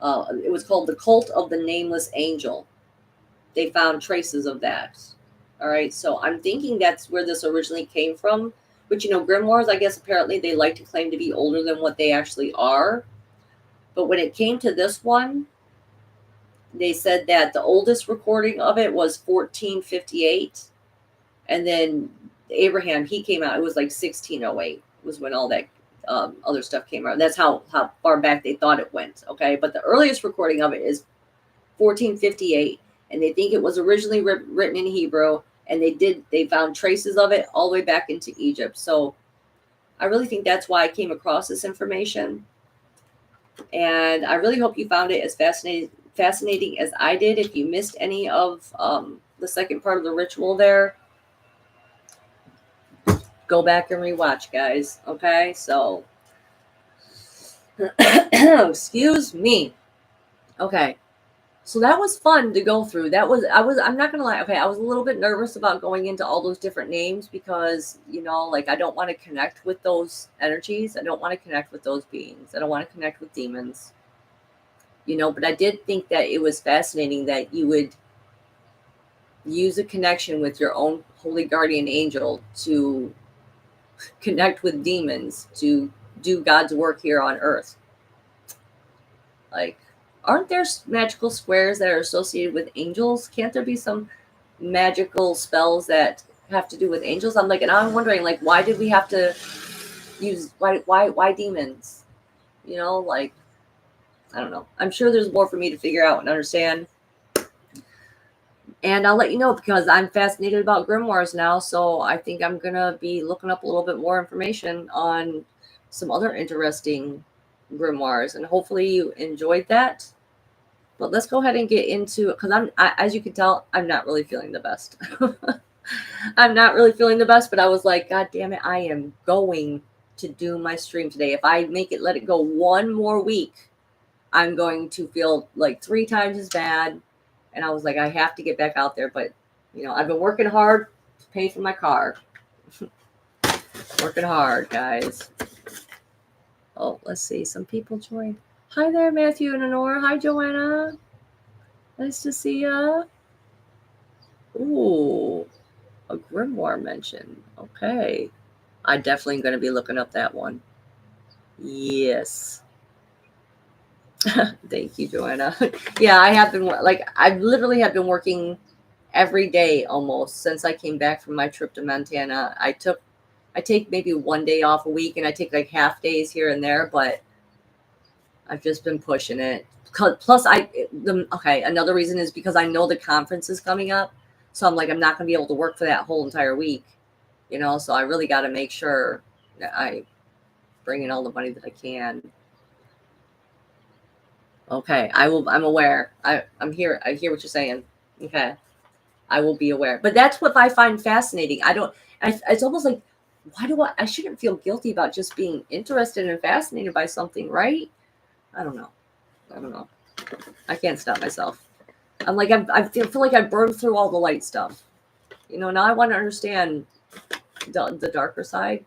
It was called the Cult of the Nameless Angel. They found traces of that. All right, so I'm thinking that's where this originally came from. But grimoires, I guess apparently they like to claim to be older than what they actually are. But when it came to this one, they said that the oldest recording of it was 1458. And then Abraham, he came out, it was like 1608 was when all that other stuff came out. That's how far back they thought it went, okay? But the earliest recording of it is 1458. And they think it was originally written in Hebrew. And they found traces of it all the way back into Egypt. So I really think that's why I came across this information. And I really hope you found it as fascinating as I did. If you missed any of the second part of the ritual there, go back and rewatch, guys. Okay, so excuse me. Okay. So that was fun to go through. I'm not going to lie. Okay. I was a little bit nervous about going into all those different names because, like I don't want to connect with those energies. I don't want to connect with those beings. I don't want to connect with demons, but I did think that it was fascinating that you would use a connection with your own holy guardian angel to connect with demons, to do God's work here on earth. Like, aren't there magical squares that are associated with angels? Can't there be some magical spells that have to do with angels? I'm wondering, like, why did we have to use, why demons? I don't know. I'm sure there's more for me to figure out and understand. And I'll let you know because I'm fascinated about grimoires now. So I think I'm going to be looking up a little bit more information on some other interesting grimoires. And hopefully you enjoyed that. But let's go ahead and get into it because as you can tell, I'm not really feeling the best. I'm not really feeling the best, but I was like, God damn it, I am going to do my stream today. If I let it go one more week, I'm going to feel like 3 times as bad. And I was like, I have to get back out there. But, I've been working hard to pay for my car. Working hard, guys. Oh, let's see. Some people joined. Hi there, Matthew and Honora. Hi, Joanna. Nice to see ya. Ooh, a grimoire mention. Okay. I definitely going to be looking up that one. Yes. Thank you, Joanna. Yeah, I literally have been working every day almost since I came back from my trip to Montana. I take maybe one day off a week and I take like half days here and there, but I've just been pushing it. Plus, another reason is because I know the conference is coming up. So I'm like, I'm not going to be able to work for that whole entire week, so I really got to make sure that I bring in all the money that I can. Okay, I'm aware. I'm here. I hear what you're saying. Okay, I will be aware. But that's what I find fascinating. It's almost like, I shouldn't feel guilty about just being interested and fascinated by something, right? I don't know. I can't stop myself. I'm like, I feel like I burned through all the light stuff. Now I want to understand the darker side.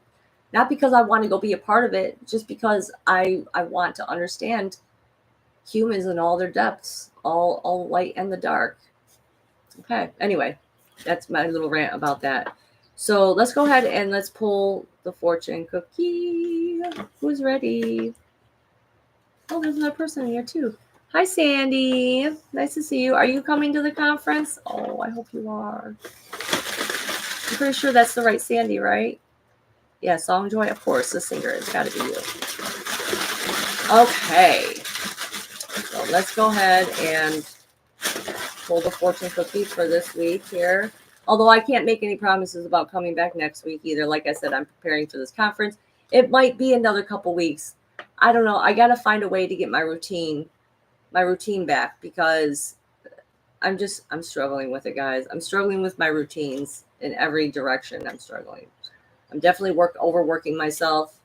Not because I want to go be a part of it, just because I want to understand humans in all their depths, all light and the dark. Okay. Anyway, that's my little rant about that. So let's go ahead and let's pull the fortune cookie. Who's ready? Oh, there's another person in here too. Hi, Sandy. Nice to see you. Are you coming to the conference? Oh, I hope you are. I'm pretty sure that's the right Sandy, right? Yeah, Song Joy, of course, the singer. It's got to be you. Okay. So let's go ahead and pull the fortune cookie for this week here. Although I can't make any promises about coming back next week either. Like I said, I'm preparing for this conference. It might be another couple weeks. I don't know. I got to find a way to get my routine back, because I'm struggling with it, guys. I'm struggling with my routines in every direction. I'm struggling. I'm definitely overworking myself.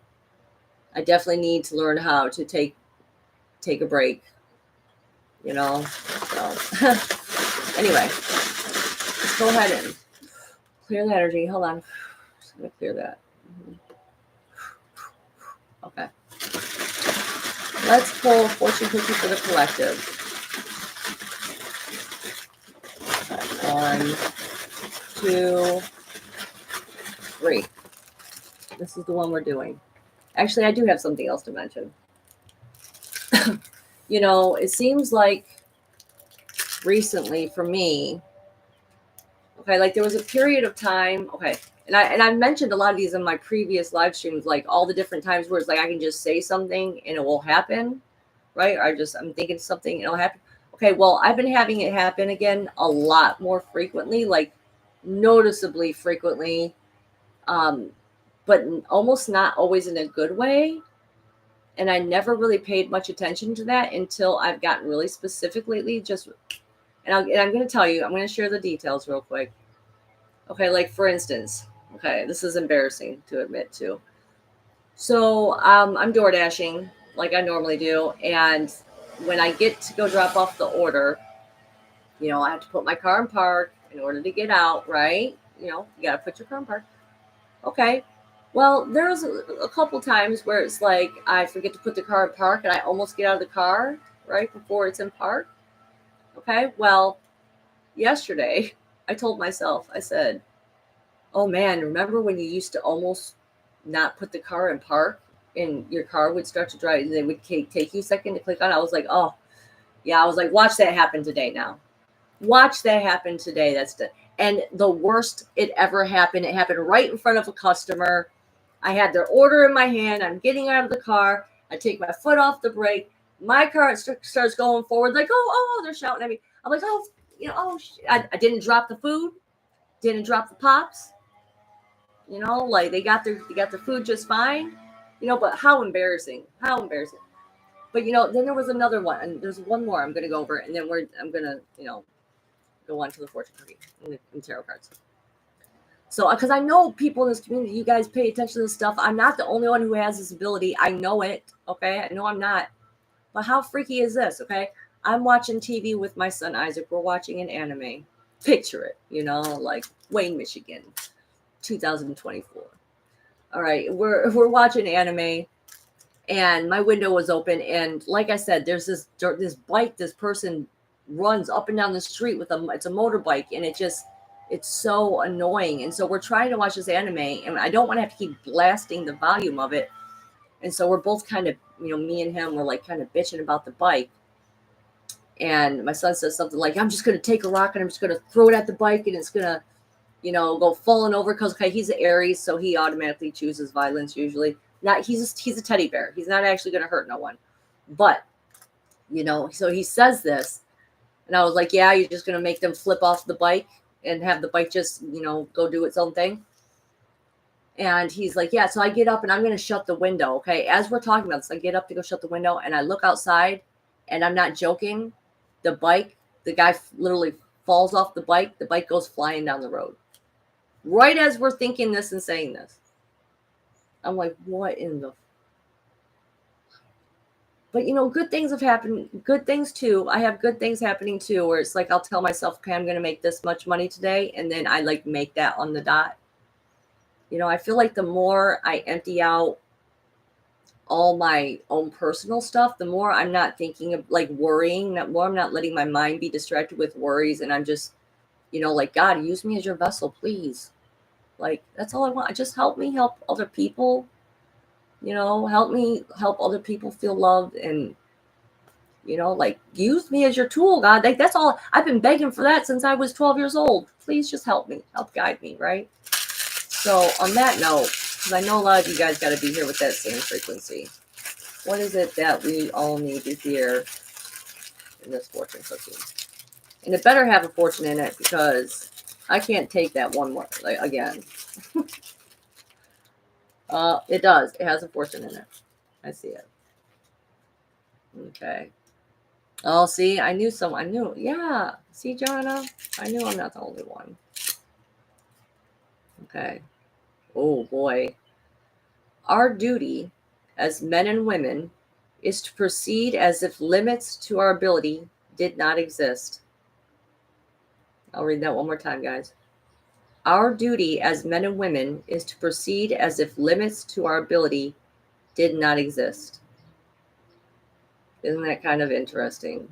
I definitely need to learn how to take a break, So anyway, let's go ahead and clear the energy. Hold on. Just gonna clear that. Okay. Let's pull fortune cookie for the collective. 1, 2, 3. This is the one we're doing. Actually, I do have something else to mention. It seems like recently for me, okay, like there was a period of time, okay, and I mentioned a lot of these in my previous live streams, like all the different times where it's like I can just say something and it will happen, right? I'm thinking something and it'll happen. Okay, well, I've been having it happen again a lot more frequently, like noticeably frequently, but almost not always in a good way. And I never really paid much attention to that until I've gotten really specific lately. And I'm going to tell you, I'm going to share the details real quick. Okay, like for instance, okay, this is embarrassing to admit to. So I'm door dashing like I normally do. And when I get to go drop off the order, I have to put my car in park in order to get out, right? You got to put your car in park. Okay. Well, there's a couple times where it's like I forget to put the car in park and I almost get out of the car right before it's in park. Okay. Well, yesterday I told myself, I said, oh man, remember when you used to almost not put the car in park and your car would start to drive and it would take you a second to click on? I was like, oh, yeah. I was like, watch that happen today now. Watch that happen today. And the worst it ever happened. It happened right in front of a customer. I had their order in my hand. I'm getting out of the car. I take my foot off the brake. My car starts going forward like, oh, they're shouting at me. I'm like, oh, I didn't drop the food. Didn't drop the pops. Like they got the food just fine. But how embarrassing. How embarrassing. But, then there was another one. And there's one more I'm going to go over. And then I'm going to, go on to the fortune cookie and tarot cards. So, because I know people in this community, you guys pay attention to this stuff. I'm not the only one who has this ability. I know it. Okay. I know I'm not. But how freaky is this? Okay. I'm watching TV with my son, Isaac. We're watching an anime. Picture it, like Wayne, Michigan, 2024. All right. We're watching anime and my window was open. And like I said, there's this bike, this person runs up and down the street it's a motorbike, and it's so annoying. And so we're trying to watch this anime and I don't want to have to keep blasting the volume of it. And so we're both kind of, me and him were like kind of bitching about the bike. And my son says something like, I'm just going to take a rock and I'm just going to throw it at the bike and it's going to, go falling over. Because, okay, he's an Aries, so he automatically chooses violence usually. Not he's a teddy bear. He's not actually going to hurt no one. But, so he says this. And I was like, yeah, you're just going to make them flip off the bike and have the bike just, go do its own thing. And he's like, yeah. So I get up and I'm going to shut the window. Okay. As we're talking about this, I get up to go shut the window and I look outside and I'm not joking. The guy literally falls off the bike. The bike goes flying down the road. Right as we're thinking this and saying this. I'm like, what in the... But, good things have happened. Good things too. I have good things happening too, where it's like, I'll tell myself, okay, I'm going to make this much money today. And then I like make that on the dot. I feel like the more I empty out all my own personal stuff, the more I'm not thinking of like worrying, that more I'm not letting my mind be distracted with worries. And I'm just, like, God, use me as your vessel, please. Like, that's all I want. Just help me help other people, help me help other people feel loved. And, like, use me as your tool, God. Like, that's all. I've been begging for that since I was 12 years old. Please just help me, help guide me, right? So on that note, because I know a lot of you guys got to be here with that same frequency. What is it that we all need to hear in this fortune cookie? And it better have a fortune in it, because I can't take that one more again. It does. It has a fortune in it. I see it. Okay. Oh, see, I knew. Yeah. See, Joanna, I knew I'm not the only one. Okay. Oh, boy. Our duty as men and women is to proceed as if limits to our ability did not exist. I'll read that one more time, guys. Our duty as men and women is to proceed as if limits to our ability did not exist. Isn't that kind of interesting?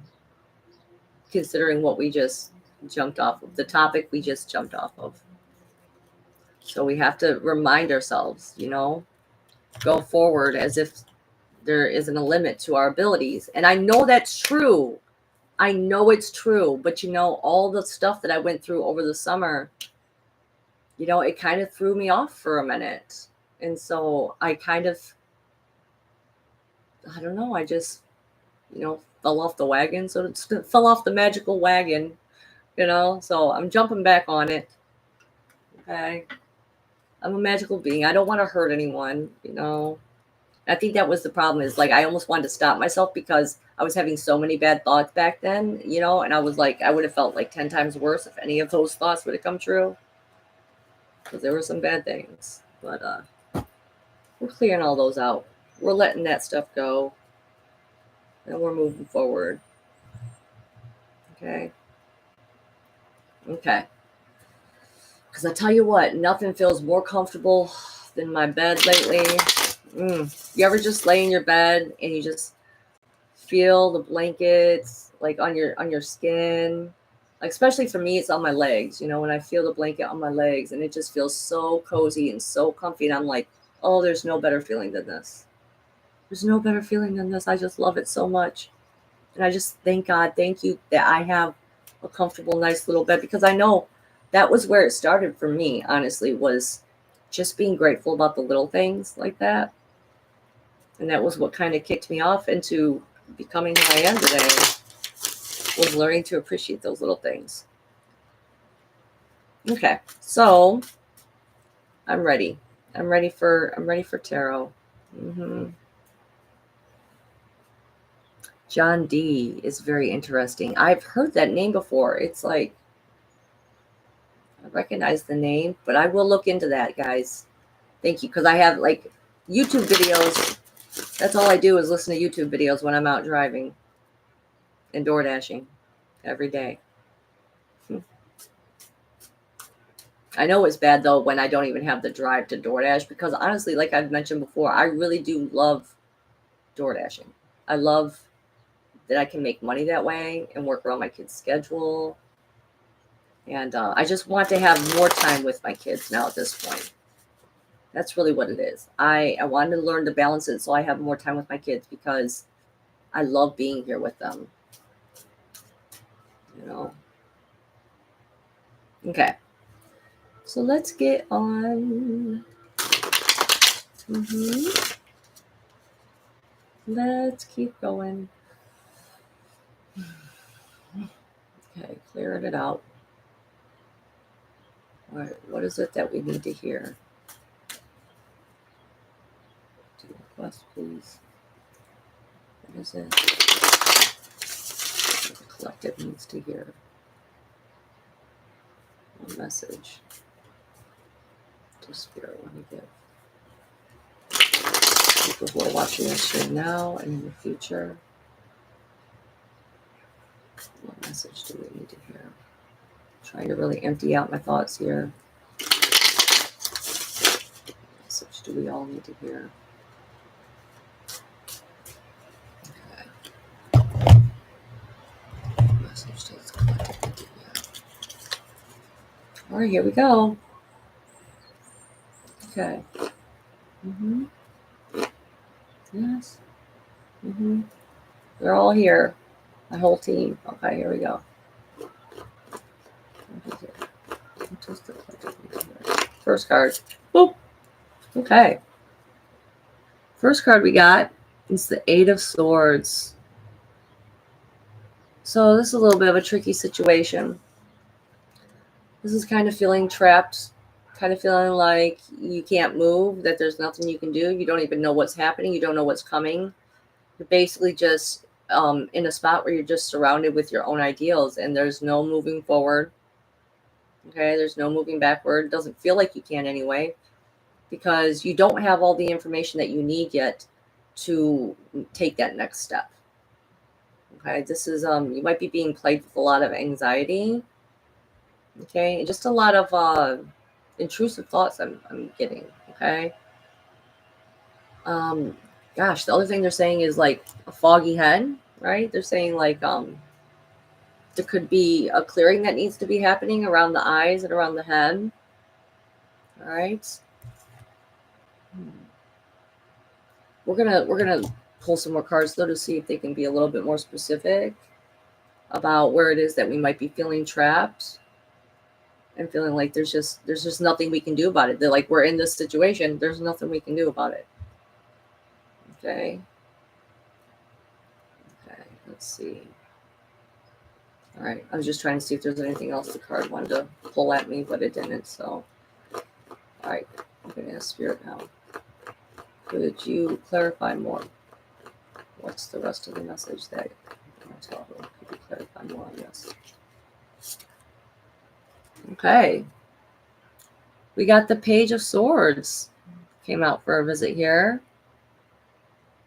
Considering what we just jumped off of, the topic we just jumped off of. So we have to remind ourselves, go forward as if there isn't a limit to our abilities. And I know that's true. I know it's true. But, all the stuff that I went through over the summer, it kind of threw me off for a minute. And so I kind of, I don't know, I just, fell off the wagon. So it fell off the magical wagon, so I'm jumping back on it. Okay. I'm a magical being. I don't want to hurt anyone, I think that was the problem, is like I almost wanted to stop myself because I was having so many bad thoughts back then, and I was like, I would have felt like 10 times worse if any of those thoughts would have come true. Because there were some bad things. But we're clearing all those out. We're letting that stuff go. And we're moving forward. Okay. Okay. Because I tell you what, nothing feels more comfortable than my bed lately. You ever just lay in your bed and you just feel the blankets like on your skin? Like, especially for me, it's on my legs, when I feel the blanket on my legs, and it just feels so cozy and so comfy. And I'm like, oh, there's no better feeling than this. There's no better feeling than this. I just love it so much. And I just thank God, thank you that I have a comfortable, nice little bed, because I know that was where it started for me, honestly, was just being grateful about the little things like that. And that was what kind of kicked me off into becoming who I am today, was learning to appreciate those little things. Okay, so I'm ready. I'm ready for tarot. John D is very interesting. I've heard that name before. It's like, I recognize the name, but I will look into that, guys. Thank you, because I have like YouTube videos. That's all I do, is listen to YouTube videos when I'm out driving and door dashing every day. I know it's bad, though, when I don't even have the drive to DoorDash, because honestly, like I've mentioned before, I really do love door dashing. I love that I can make money that way and work around my kids' schedule. And I just want to have more time with my kids now at this point. That's really what it is. I wanted to learn to balance it so I have more time with my kids, because I love being here with them. Okay. So let's get on. Let's keep going. Okay, clearing it out. All right, what is it that we need to hear? Do request, please. What is it? What the collective needs to hear. A message to Spirit want to give. People who are watching this stream now and in the future. What message do we need to hear? I'm trying to really empty out my thoughts here. do we all need to hear? Okay. Message states collective. All right, here we go. Okay. Yes. They're all here. My whole team. Okay, here we go. First card. Boop. Okay. First card we got is the Eight of Swords. So this is a little bit of a tricky situation. This is kind of feeling trapped, kind of feeling like you can't move, that there's nothing you can do. You don't even know what's happening. You don't know what's coming. You're basically just in a spot where you're just surrounded with your own ideals and there's no moving forward. Okay, there's no moving backward. It doesn't feel like you can anyway, because you don't have all the information that you need yet to take that next step. Okay, this is you might be being plagued with a lot of anxiety. Okay, and just a lot of intrusive thoughts I'm getting. Okay. Gosh, the other thing they're saying is like a foggy head, right? They're saying like there could be a clearing that needs to be happening around the eyes and around the head. All right. We're gonna pull some more cards though to see if they can be a little bit more specific about where it is that we might be feeling trapped and feeling like there's just nothing we can do about it. They're like, we're in this situation, there's nothing we can do about it. Okay. Okay, let's see. All right, I was just trying to see if there's anything else the card wanted to pull at me, but it didn't. So, all right, I'm gonna ask Spirit now. Could you clarify more? What's the rest of the message that I'm talking about? Could you clarify more? Yes. Okay. We got the Page of Swords. Came out for a visit here.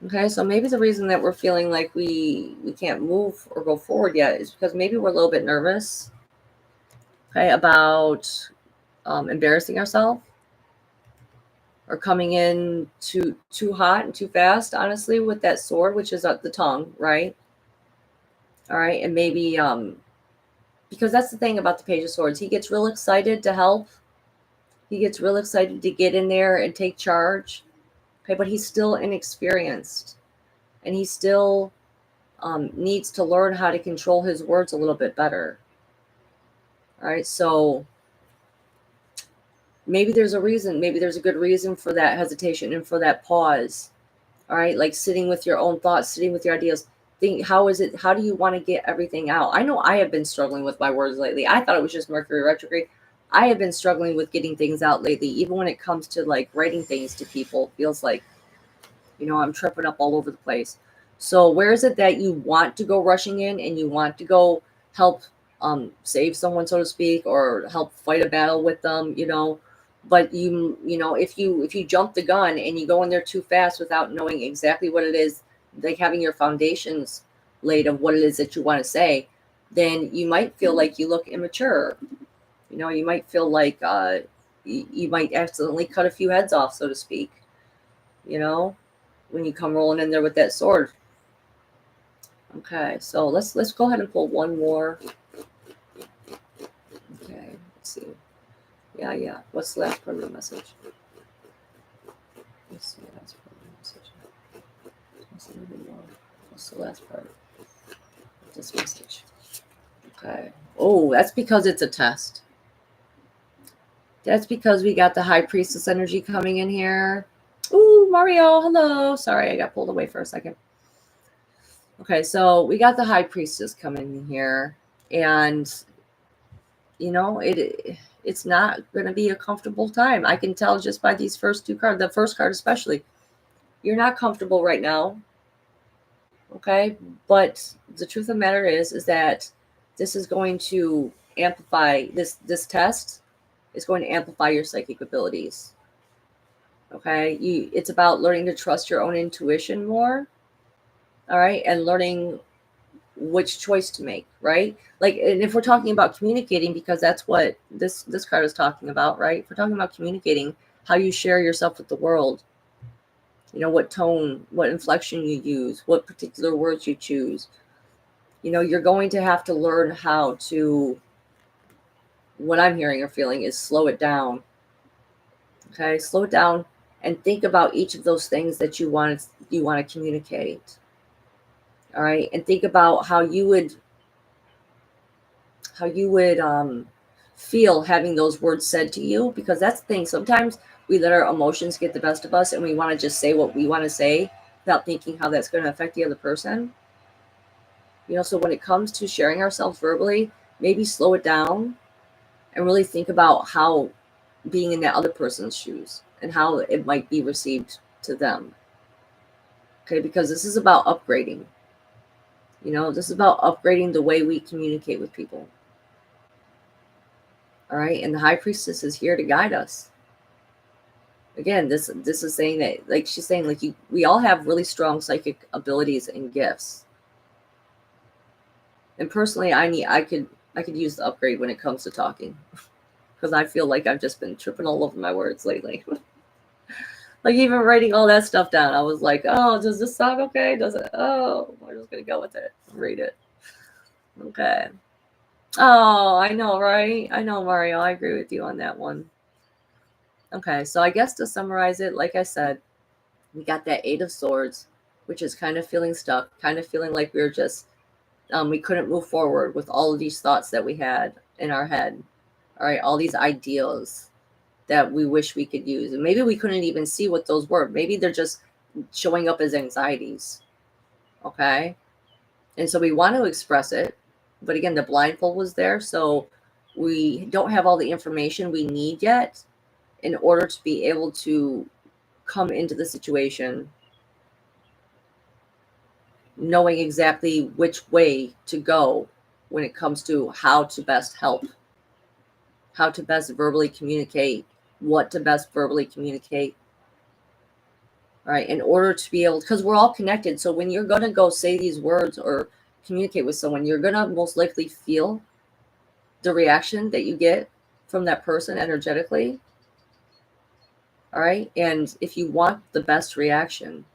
Okay, so maybe the reason that we're feeling like we can't move or go forward yet is because maybe we're a little bit nervous, okay, about embarrassing ourselves or coming in too hot and too fast, honestly, with that sword, which is the tongue, right? All right, and maybe because that's the thing about the Page of Swords. He gets real excited to help. He gets real excited to get in there and take charge. Okay, but he's still inexperienced. And he still needs to learn how to control his words a little bit better. All right, so maybe there's a reason. Maybe there's a good reason for that hesitation and for that pause. All right, like sitting with your own thoughts, sitting with your ideas. Think, how do you want to get everything out? I know I have been struggling with my words lately. I thought it was just Mercury retrograde. I have been struggling with getting things out lately, even when it comes to like writing things to people. Feels like, I'm tripping up all over the place. So where is it that you want to go rushing in and you want to go help save someone, so to speak, or help fight a battle with them, but if you jump the gun and you go in there too fast without knowing exactly what it is, like having your foundations laid of what it is that you want to say, then you might feel like you look immature. You might feel like you might accidentally cut a few heads off, so to speak, when you come rolling in there with that sword. Okay, so let's go ahead and pull one more. Okay, let's see. Yeah. What's the last part of the message? Let's see the last part of the message. What's a little bit more? What's the last part of this message? Okay. Oh, that's because it's a test. That's because we got the High Priestess energy coming in here. Ooh, Mario, hello. Sorry, I got pulled away for a second. Okay, so we got the High Priestess coming in here, and it's not going to be a comfortable time. I can tell just by these first two cards, the first card especially. You're not comfortable right now. Okay, but the truth of the matter is that this is going to amplify this test is going to amplify your psychic abilities. Okay, it's about learning to trust your own intuition more. All right, and learning which choice to make, right? Like, and if we're talking about communicating, because that's what this card is talking about, right? If we're talking about communicating, how you share yourself with the world. You know, what tone, what inflection you use, what particular words you choose. You know, you're going to have to learn how to, what I'm hearing or feeling is slow it down. Okay, slow it down and think about each of those things that you want to communicate. All right, and think about how you would feel having those words said to you, because that's the thing. Sometimes we let our emotions get the best of us and we want to just say what we want to say without thinking how that's going to affect the other person. You know, so when it comes to sharing ourselves verbally, maybe slow it down and really think about how being in that other person's shoes and how it might be received to them. Okay, because this is about upgrading. You know, this is about upgrading the way we communicate with people. All right, and the high priestess is here to guide us. Again, this is saying that, like she's saying, like we all have really strong psychic abilities and gifts. And personally, I could use the upgrade when it comes to talking, because I feel like I've just been tripping all over my words lately. Like even writing all that stuff down, I was like, oh, does this sound okay? Does it? Oh, we're just gonna go with it. Read it. Okay. Oh, I know, right? I know, Mario. I agree with you on that one. Okay, so I guess to summarize it, like I said, we got that Eight of Swords, which is kind of feeling stuck, kind of feeling like we were just, we couldn't move forward with all of these thoughts that we had in our head. All right, all these ideals that we wish we could use. And maybe we couldn't even see what those were. Maybe they're just showing up as anxieties. Okay. And so we want to express it. But again, the blindfold was there. So we don't have all the information we need yet in order to be able to come into the situation knowing exactly which way to go when it comes to how to best help, how to best verbally communicate, what to best verbally communicate. All right, in order to be able, because we're all connected. So when you're going to go say these words or communicate with someone, you're going to most likely feel the reaction that you get from that person energetically. All right. And if you want the best reaction,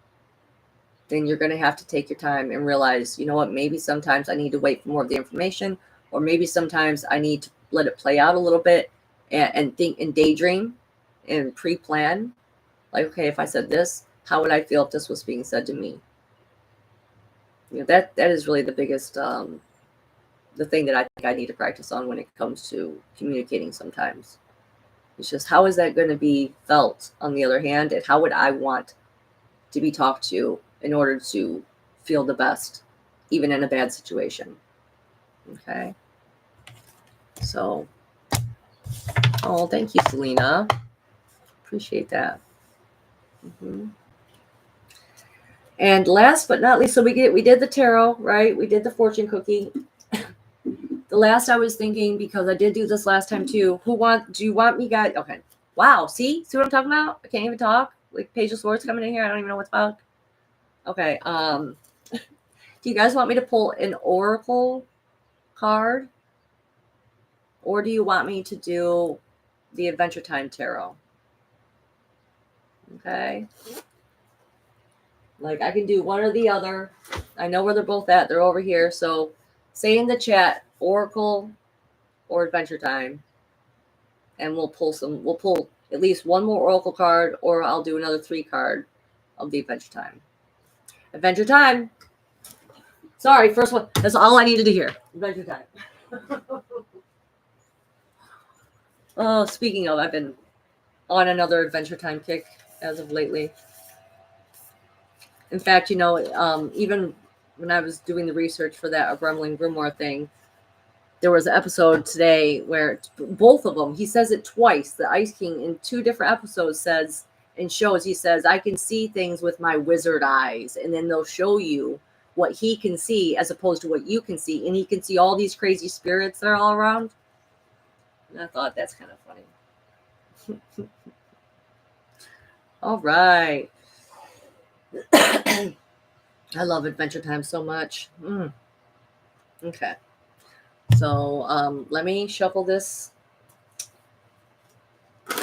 then you're going to have to take your time and realize, you know what, maybe sometimes I need to wait for more of the information, or maybe sometimes I need to let it play out a little bit and think and daydream and pre-plan. Like, okay, if I said this, how would I feel if this was being said to me? You know, that is really the biggest, the thing that I think I need to practice on when it comes to communicating sometimes. It's just, how is that going to be felt on the other hand? And how would I want to be talked to in order to feel the best, even in a bad situation? Okay. So, oh, thank you, Selena. Appreciate that. Mm-hmm. And last but not least, so we did the tarot, right? We did the fortune cookie. The last I was thinking, because I did do this last time too. Do you want me, guys? Okay. Wow. See what I'm talking about? I can't even talk. Like Page of Swords coming in here. I don't even know what's about. Okay. Do you guys want me to pull an oracle card, or do you want me to do the Adventure Time tarot? Okay. Like I can do one or the other. I know where they're both at. They're over here. So say in the chat, oracle or Adventure Time, and we'll pull at least one more oracle card, or I'll do another 3 card of the Adventure Time. Adventure Time. Sorry, first one. That's all I needed to hear. Adventure Time. Oh, speaking of, I've been on another Adventure Time kick as of lately. In fact, you know, even when I was doing the research for that Abramelin Grimoire thing, there was an episode today where both of them, he says it twice. The Ice King in 2 different episodes says and shows, he says, I can see things with my wizard eyes. And then they'll show you what he can see as opposed to what you can see. And he can see all these crazy spirits that are all around. And I thought that's kind of funny. All right. I love Adventure Time so much. Okay. So let me shuffle this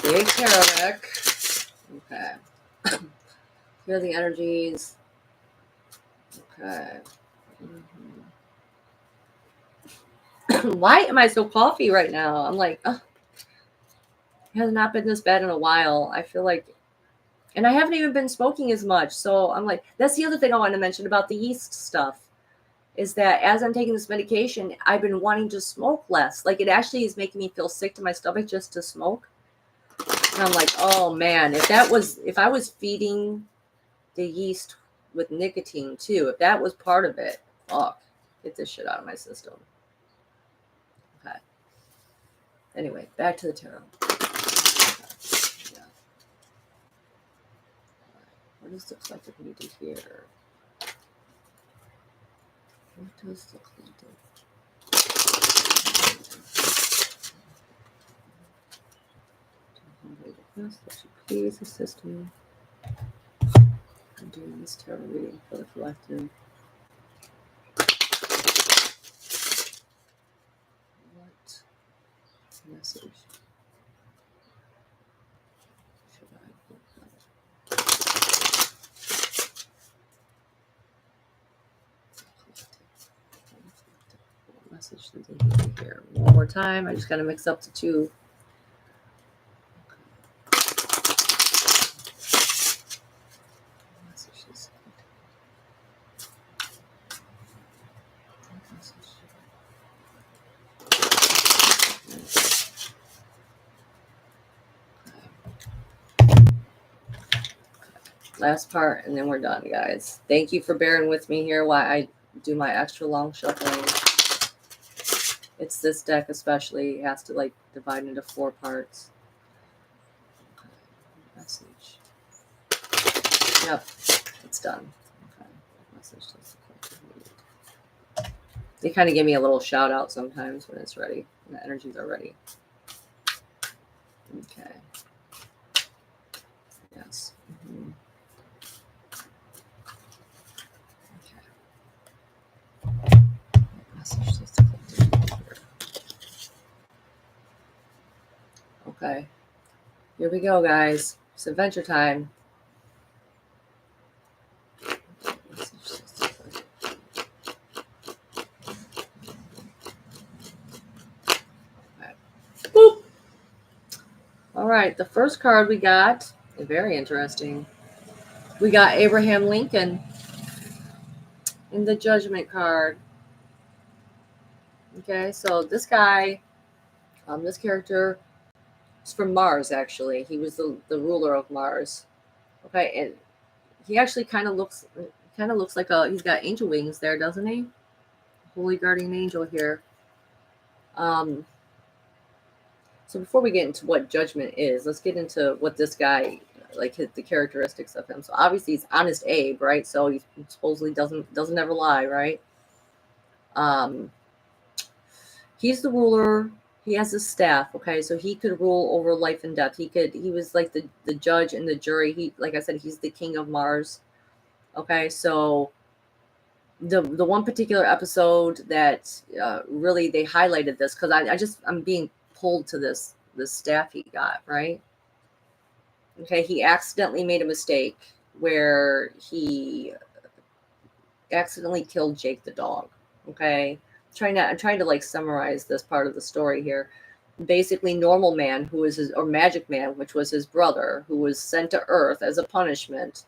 big tarot deck. Okay. Here are the energies. Okay. Why am I so coffee right now? I'm like, it has not been this bad in a while. I feel like, and I haven't even been smoking as much. So I'm like, that's the other thing I wanted to mention about the yeast stuff is that as I'm taking this medication, I've been wanting to smoke less. Like it actually is making me feel sick to my stomach just to smoke. And I'm like, oh man, if I was feeding the yeast with nicotine too, if that was part of it, fuck, get this shit out of my system. Okay. Anyway, back to the tarot. Yeah. What does the collective need to hear? What does the collective? That you please assist me in doing this tarot reading for the collective. What message should I give them? What message do they need to hear? One more time. I just got to mix up the two. Last part, and then we're done, guys. Thank you for bearing with me here while I do my extra long shuffling. It's this deck especially. It has to like divide into 4 parts. Okay. Message. Yep, it's done. Okay. Message does the collective need. They kind of give me a little shout out sometimes when it's ready. When the energies are ready. Okay. Yes. Mm-hmm. Okay, here we go, guys. It's adventure time. Okay. Boop. All right, the first card we got, very interesting. We got Abraham Lincoln in the Judgment card. Okay, so this guy, this character is from Mars, actually. He was the ruler of Mars. Okay, and he actually kind of looks like he's got angel wings there, doesn't he? Holy guardian angel here. So before we get into what Judgment is, let's get into what this guy, like the characteristics of him. So obviously he's Honest Abe, right? So he supposedly doesn't ever lie, right? He's the ruler. He has a staff, okay? So he could rule over life and death. He was like the judge and the jury. He, like I said, he's the king of Mars. Okay, so the one particular episode that really they highlighted this, because I'm being pulled to this staff he got, right? Okay, he accidentally made a mistake where he accidentally killed Jake the dog. Okay, I'm trying to like summarize this part of the story here. Basically, Normal Man, or Magic Man, which was his brother, who was sent to Earth as a punishment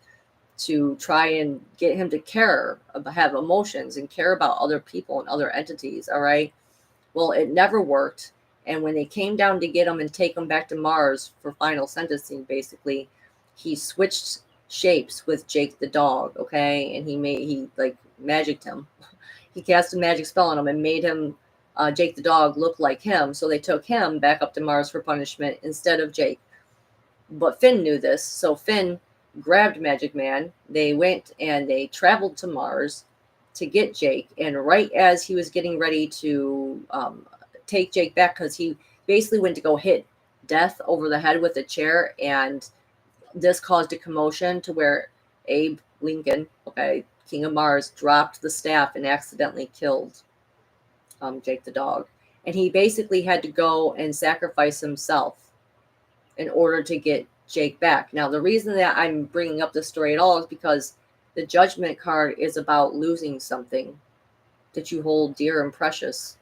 to try and get him to have emotions and care about other people and other entities. All right. Well, it never worked. And when they came down to get him and take him back to Mars for final sentencing, basically, he switched shapes with Jake the dog. Okay. And he like magicked him. He cast a magic spell on him and made him, Jake the dog, look like him. So they took him back up to Mars for punishment instead of Jake. But Finn knew this. So Finn grabbed Magic Man. They went and they traveled to Mars to get Jake. And right as he was getting ready to take Jake back, because he basically went to go hit Death over the head with a chair, and this caused a commotion to where Abe Lincoln, okay, King of Mars, dropped the staff and accidentally killed Jake the dog. And he basically had to go and sacrifice himself in order to get Jake back. Now, the reason that I'm bringing up this story at all is because the Judgment card is about losing something that you hold dear and precious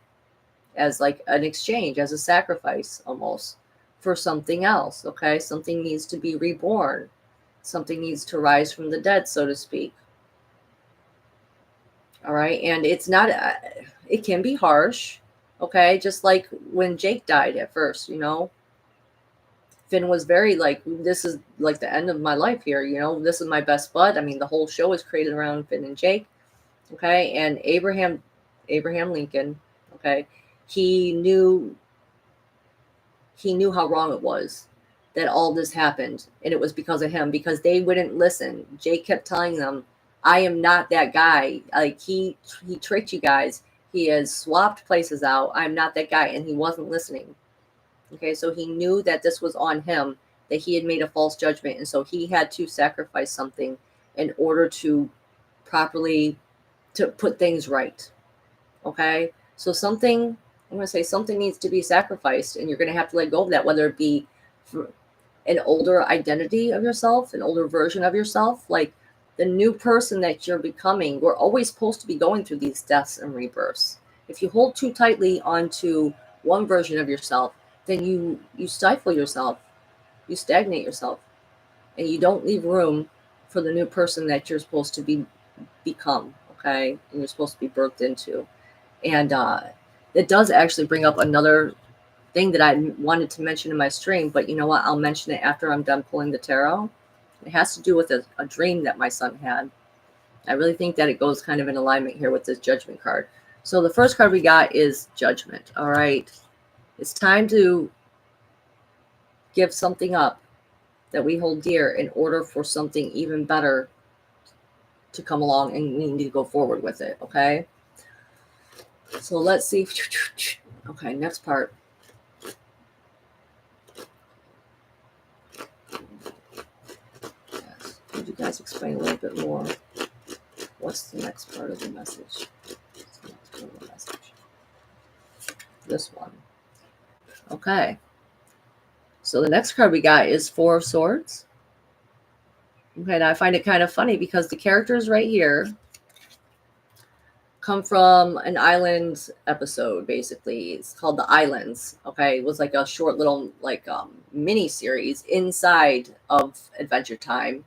as like an exchange, as a sacrifice almost for something else. Okay, something needs to be reborn, something needs to rise from the dead, so to speak. All right, and it's not, it can be harsh. Okay, just like when Jake died at first, you know, Finn was very like, this is like the end of my life here, you know, this is my best bud. I mean, the whole show is created around Finn and Jake. Okay, and Abraham Lincoln, okay, he knew how wrong it was that all this happened, and it was because of him, because they wouldn't listen. Jake kept telling them, I am not that guy. Like he tricked you guys. He has swapped places out. I'm not that guy, and he wasn't listening. Okay, so he knew that this was on him, that he had made a false judgment, and so he had to sacrifice something in order to properly to put things right. Okay, so something, I'm going to say something needs to be sacrificed, and you're going to have to let go of that, whether it be an older identity of yourself, an older version of yourself, like the new person that you're becoming. We're always supposed to be going through these deaths and rebirths. If you hold too tightly onto one version of yourself, then you stifle yourself, you stagnate yourself, and you don't leave room for the new person that you're supposed to become. Okay, and you're supposed to be birthed into. And it does actually bring up another thing that I wanted to mention in my stream, but you know what? I'll mention it after I'm done pulling the tarot. It has to do with a dream that my son had. I really think that it goes kind of in alignment here with this Judgment card. So the first card we got is Judgment. All right. It's time to give something up that we hold dear in order for something even better to come along, and we need to go forward with it. Okay. So let's see. Okay, next part. Yes. Could you guys explain a little bit more? What's the next part of the message? What's the next part of the message? This one. Okay. So the next card we got is Four of Swords. Okay, now I find it kind of funny because the characters right here come from an island episode, basically. It's called The Islands. Okay, it was like a short little like mini series inside of Adventure Time.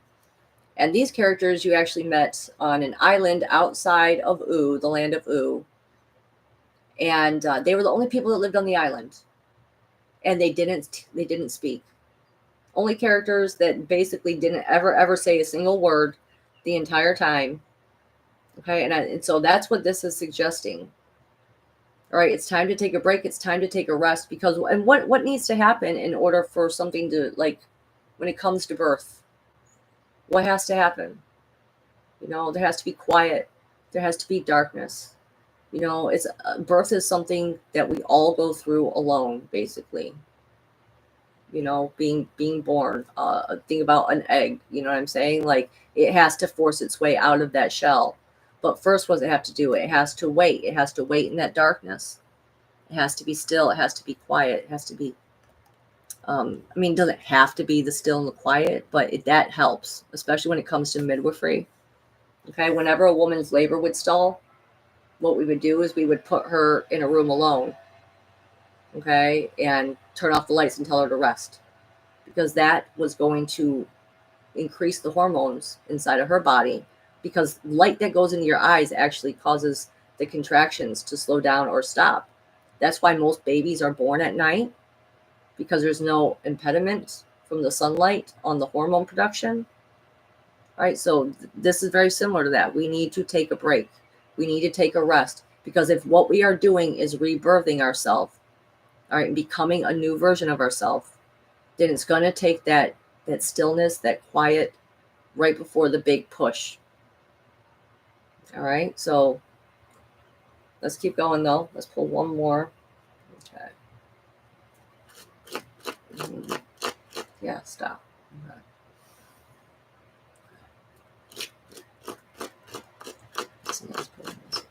And these characters you actually met on an island outside of U, the land of U. And they were the only people that lived on the island. And they didn't speak. Only characters that basically didn't ever say a single word the entire time. Okay, and so that's what this is suggesting. All right, it's time to take a break. It's time to take a rest, because and what needs to happen in order for something to, like, when it comes to birth, what has to happen? You know, there has to be quiet. There has to be darkness. You know, it's birth is something that we all go through alone, basically. You know, being born. Think about an egg. You know what I'm saying? Like, it has to force its way out of that shell. But first, what does it have to do? It has to wait. It has to wait in that darkness. It has to be still. It has to be quiet. It has to be. I mean, it doesn't have to be the still and the quiet, but that helps, especially when it comes to midwifery. Okay, whenever a woman's labor would stall, what we would do is we would put her in a room alone. Okay, and turn off the lights and tell her to rest, because that was going to increase the hormones inside of her body, because light that goes into your eyes actually causes the contractions to slow down or stop. That's why most babies are born at night, because there's no impediment from the sunlight on the hormone production. All right, so this is very similar to that. We need to take a break. We need to take a rest, because if what we are doing is rebirthing ourselves, all right, and becoming a new version of ourselves, then it's going to take that stillness, that quiet, right before the big push. All right, so let's keep going though. Let's pull one more. Okay. Yeah, stop. Okay. Let's see, let's pull a message.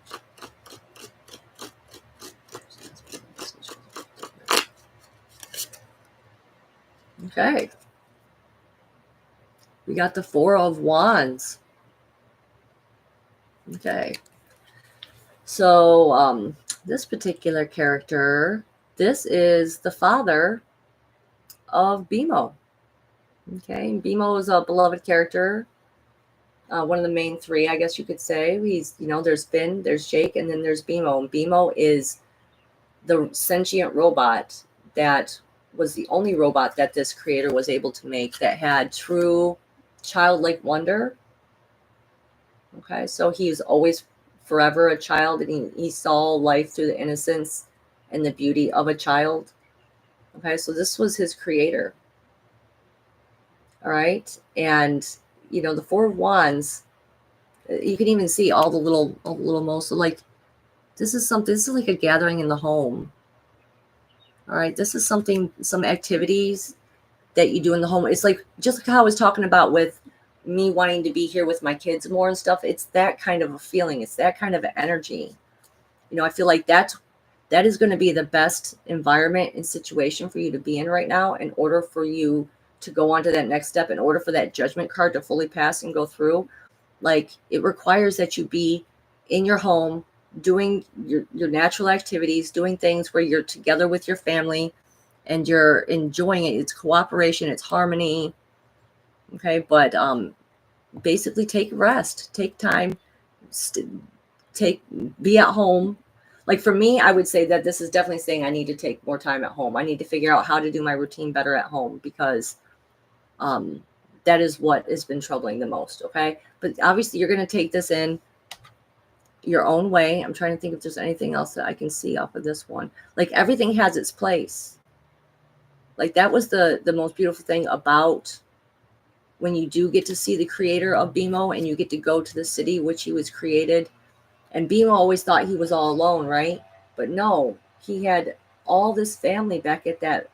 Okay. We got the Four of Wands. Okay. So this particular character, this is the father of Bimo. Okay. Bimo is a beloved character. One of the main three, I guess you could say. He's, there's Finn, there's Jake, and then there's Bimo. And Bimo is the sentient robot that was the only robot that this creator was able to make that had true childlike wonder. Okay, so he was always forever a child, and he saw life through the innocence and the beauty of a child. Okay, so this was his creator. All right, and the Four of Wands, you can even see all the little most, like this is like a gathering in the home. All right, this is some activities that you do in the home. It's like, just like how I was talking about with me wanting to be here with my kids more and stuff. It's that kind of a feeling. It's that kind of energy. I feel like that is going to be the best environment and situation for you to be in right now, in order for you to go on to that next step, in order for that judgment card to fully pass and go through. Like, it requires that you be in your home, doing your natural activities, doing things where you're together with your family and you're enjoying it. It's cooperation, it's harmony. Okay, but basically take rest, take time, be at home. Like for me, I would say that this is definitely saying I need to take more time at home. I need to figure out how to do my routine better at home, because that is what has been troubling the most. Okay, but obviously you're going to take this in your own way. I'm trying to think if there's anything else that I can see off of this one. Like, everything has its place. Like, that was the most beautiful thing about when you do get to see the creator of Bimo, and you get to go to the city which he was created. And Bimo always thought he was all alone, right? But no, he had all this family back at the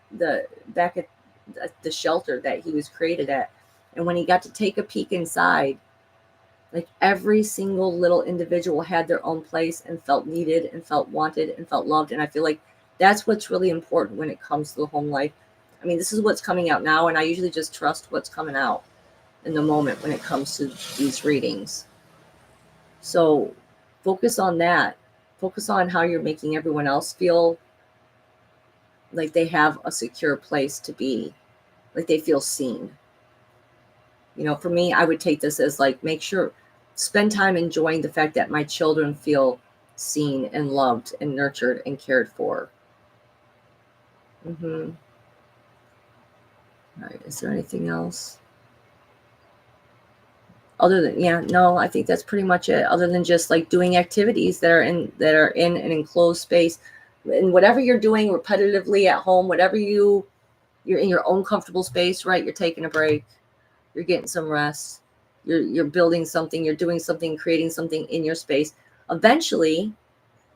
shelter that he was created at. And when he got to take a peek inside, like, every single little individual had their own place and felt needed and felt wanted and felt loved. And I feel like that's what's really important when it comes to the home life. I mean, this is what's coming out now, and I usually just trust what's coming out in the moment when it comes to these readings. So focus on that. Focus on how you're making everyone else feel like they have a secure place to be, like they feel seen. For me, I would take this as like, spend time enjoying the fact that my children feel seen and loved and nurtured and cared for. All right, is there anything else? Other than, no, I think that's pretty much it. Other than just like doing activities that are in an enclosed space, and whatever you're doing repetitively at home, whatever you're in your own comfortable space, right? You're taking a break, you're getting some rest, you're building something, you're doing something, creating something in your space. Eventually,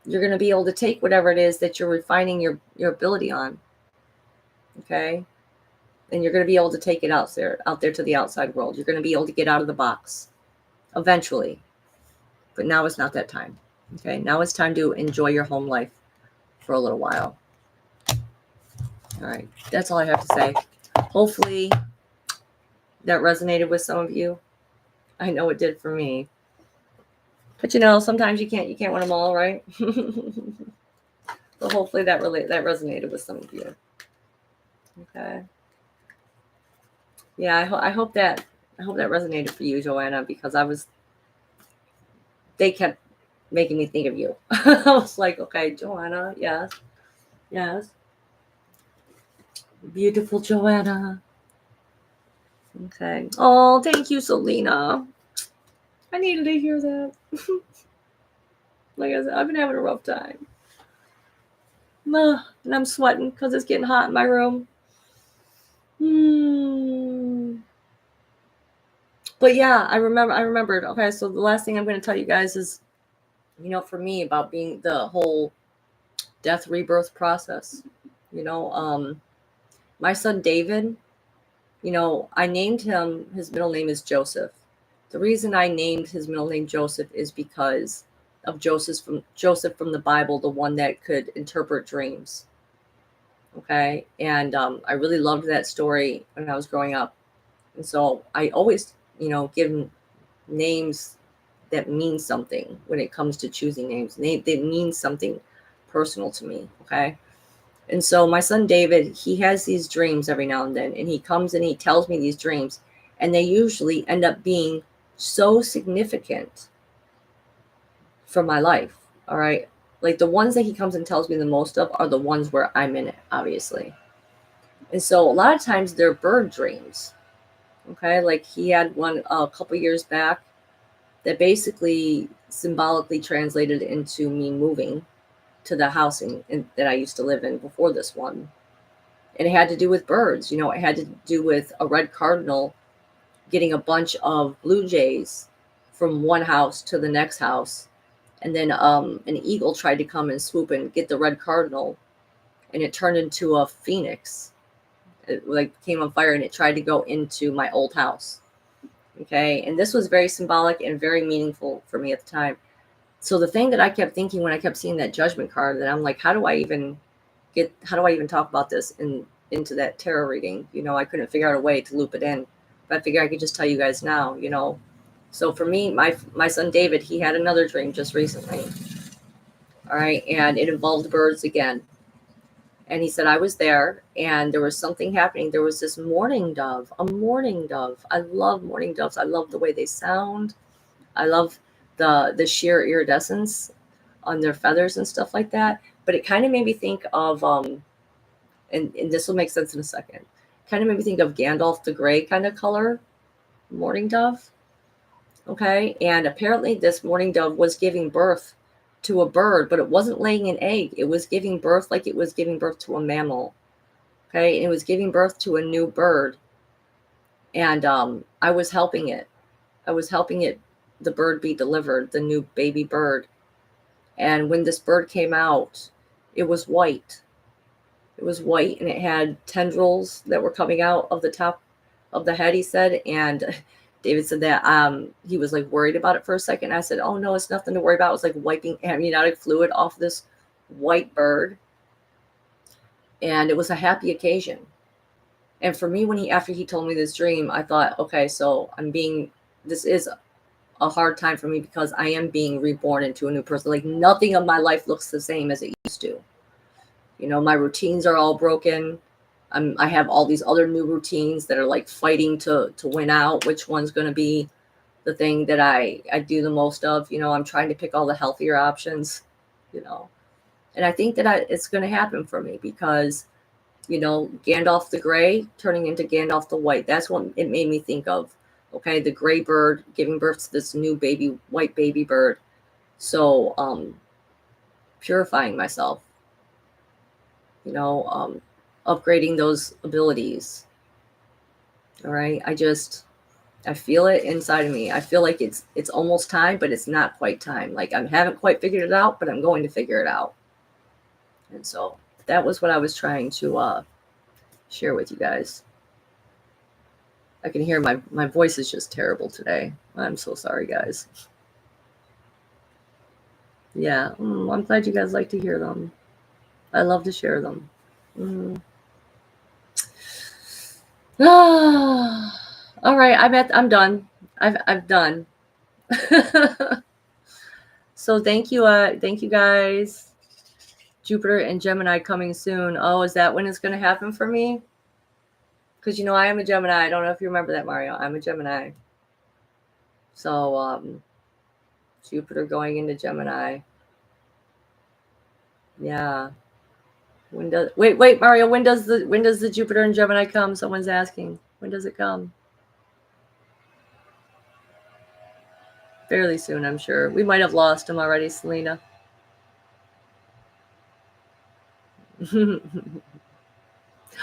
you're going to be able to take whatever it is that you're refining your ability on. Okay. And you're going to be able to take it out there to the outside world. You're going to be able to get out of the box eventually. But now is not that time. Okay. Now it's time to enjoy your home life for a little while. All right. That's all I have to say. Hopefully that resonated with some of you. I know it did for me. But sometimes you can't win them all, right? So hopefully that resonated with some of you. Okay. Yeah, I hope that resonated for you, Joanna, because they kept making me think of you. I was like, okay, Joanna, yes. Beautiful Joanna. Okay. Oh, thank you, Selena. I needed to hear that. Like I said, I've been having a rough time. And I'm sweating because it's getting hot in my room. But yeah, I remembered. Okay, so the last thing I'm going to tell you guys is, for me, about being the whole death rebirth process. My son David, I named him, his middle name is Joseph. The reason I named his middle name Joseph is because of Joseph from the Bible, the one that could interpret dreams. Okay. And I really loved that story when I was growing up. And so I always, give names that mean something when it comes to choosing names. They mean something personal to me. Okay. And so my son David, he has these dreams every now and then, and he comes and he tells me these dreams, and they usually end up being so significant for my life. All right. Like the ones that he comes and tells me the most of are the ones where I'm in it, obviously. And so a lot of times they're bird dreams. Okay. Like he had one a couple years back that basically symbolically translated into me moving to the house that I used to live in before this one. And it had to do with birds. It had to do with a red cardinal getting a bunch of blue jays from one house to the next house. And then an eagle tried to come and swoop and get the red cardinal, and it turned into a phoenix. It like came on fire, and it tried to go into my old house. Okay. And this was very symbolic and very meaningful for me at the time. So the thing that I kept thinking when I kept seeing that judgment card, that I'm like, how do I even talk about this into that tarot reading? I couldn't figure out a way to loop it in, but I figured I could just tell you guys now. So for me, my son David, he had another dream just recently. All right. And it involved birds again. And he said, I was there and there was something happening. There was this mourning dove, a mourning dove. I love mourning doves. I love the way they sound. I love the sheer iridescence on their feathers and stuff like that. But it kind of made me think of, and this will make sense in a second, kind of made me think of Gandalf the Grey kind of color, mourning dove. Okay. And apparently this mourning dove was giving birth to a bird, but it wasn't laying an egg. It was giving birth like it was giving birth to a mammal. Okay. And it was giving birth to a new bird. And I was helping it. The bird be delivered, the new baby bird. And when this bird came out, it was white. It was white, and it had tendrils that were coming out of the top of the head, he said. And David said that he was like worried about it for a second. I said, oh no, it's nothing to worry about. It was like wiping amniotic fluid off this white bird. And it was a happy occasion. And for me, after he told me this dream, I thought, okay, so this is a hard time for me because I am being reborn into a new person. Like nothing of my life looks the same as it used to. My routines are all broken. I have all these other new routines that are like fighting to win out. Which one's going to be the thing that I do the most of? I'm trying to pick all the healthier options, and I think that it's going to happen for me because, Gandalf the Gray turning into Gandalf the White. That's what it made me think of. Okay. The gray bird giving birth to this new white baby bird. So, purifying myself, upgrading those abilities. All right. I feel it inside of me. I feel like it's almost time, but it's not quite time. Like I haven't quite figured it out, but I'm going to figure it out. And so that was what I was trying to share with you guys. I can hear my voice is just terrible today. I'm so sorry, guys. Yeah, I'm glad you guys like to hear them. I love to share them. All right, I'm done. I've done. So thank you guys. Jupiter and Gemini coming soon. Oh, is that when it's going to happen for me? Because I am a Gemini. I don't know if you remember that, Mario. I'm a Gemini. So Jupiter going into Gemini. Yeah. Wait, Mario, when does the Jupiter and Gemini come? Someone's asking. When does it come? Fairly soon, I'm sure. We might have lost him already, Selena.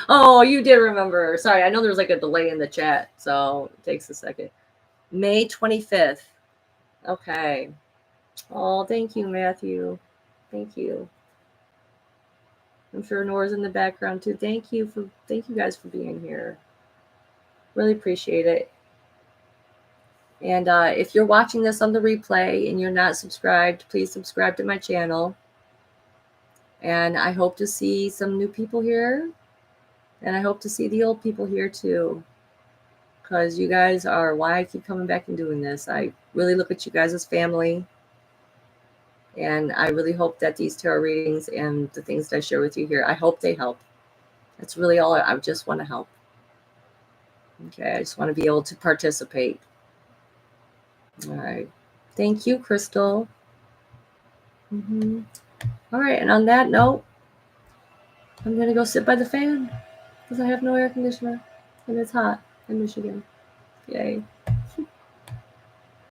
Oh, you did remember. Sorry, I know there's like a delay in the chat, so it takes a second. May 25th. Okay. Oh, thank you, Matthew. Thank you. I'm sure Nora's in the background too. Thank you guys for being here. Really appreciate it. And if you're watching this on the replay and you're not subscribed, please subscribe to my channel. And I hope to see some new people here. And I hope to see the old people here too. because you guys are why I keep coming back and doing this. I really look at you guys as family. And I really hope that these tarot readings and the things that I share with you here, I hope they help. That's really all. I just want to help. Okay, I just want to be able to participate. All right. Thank you, Crystal. All right, and on that note, I'm going to go sit by the fan because I have no air conditioner and it's hot in Michigan. Yay.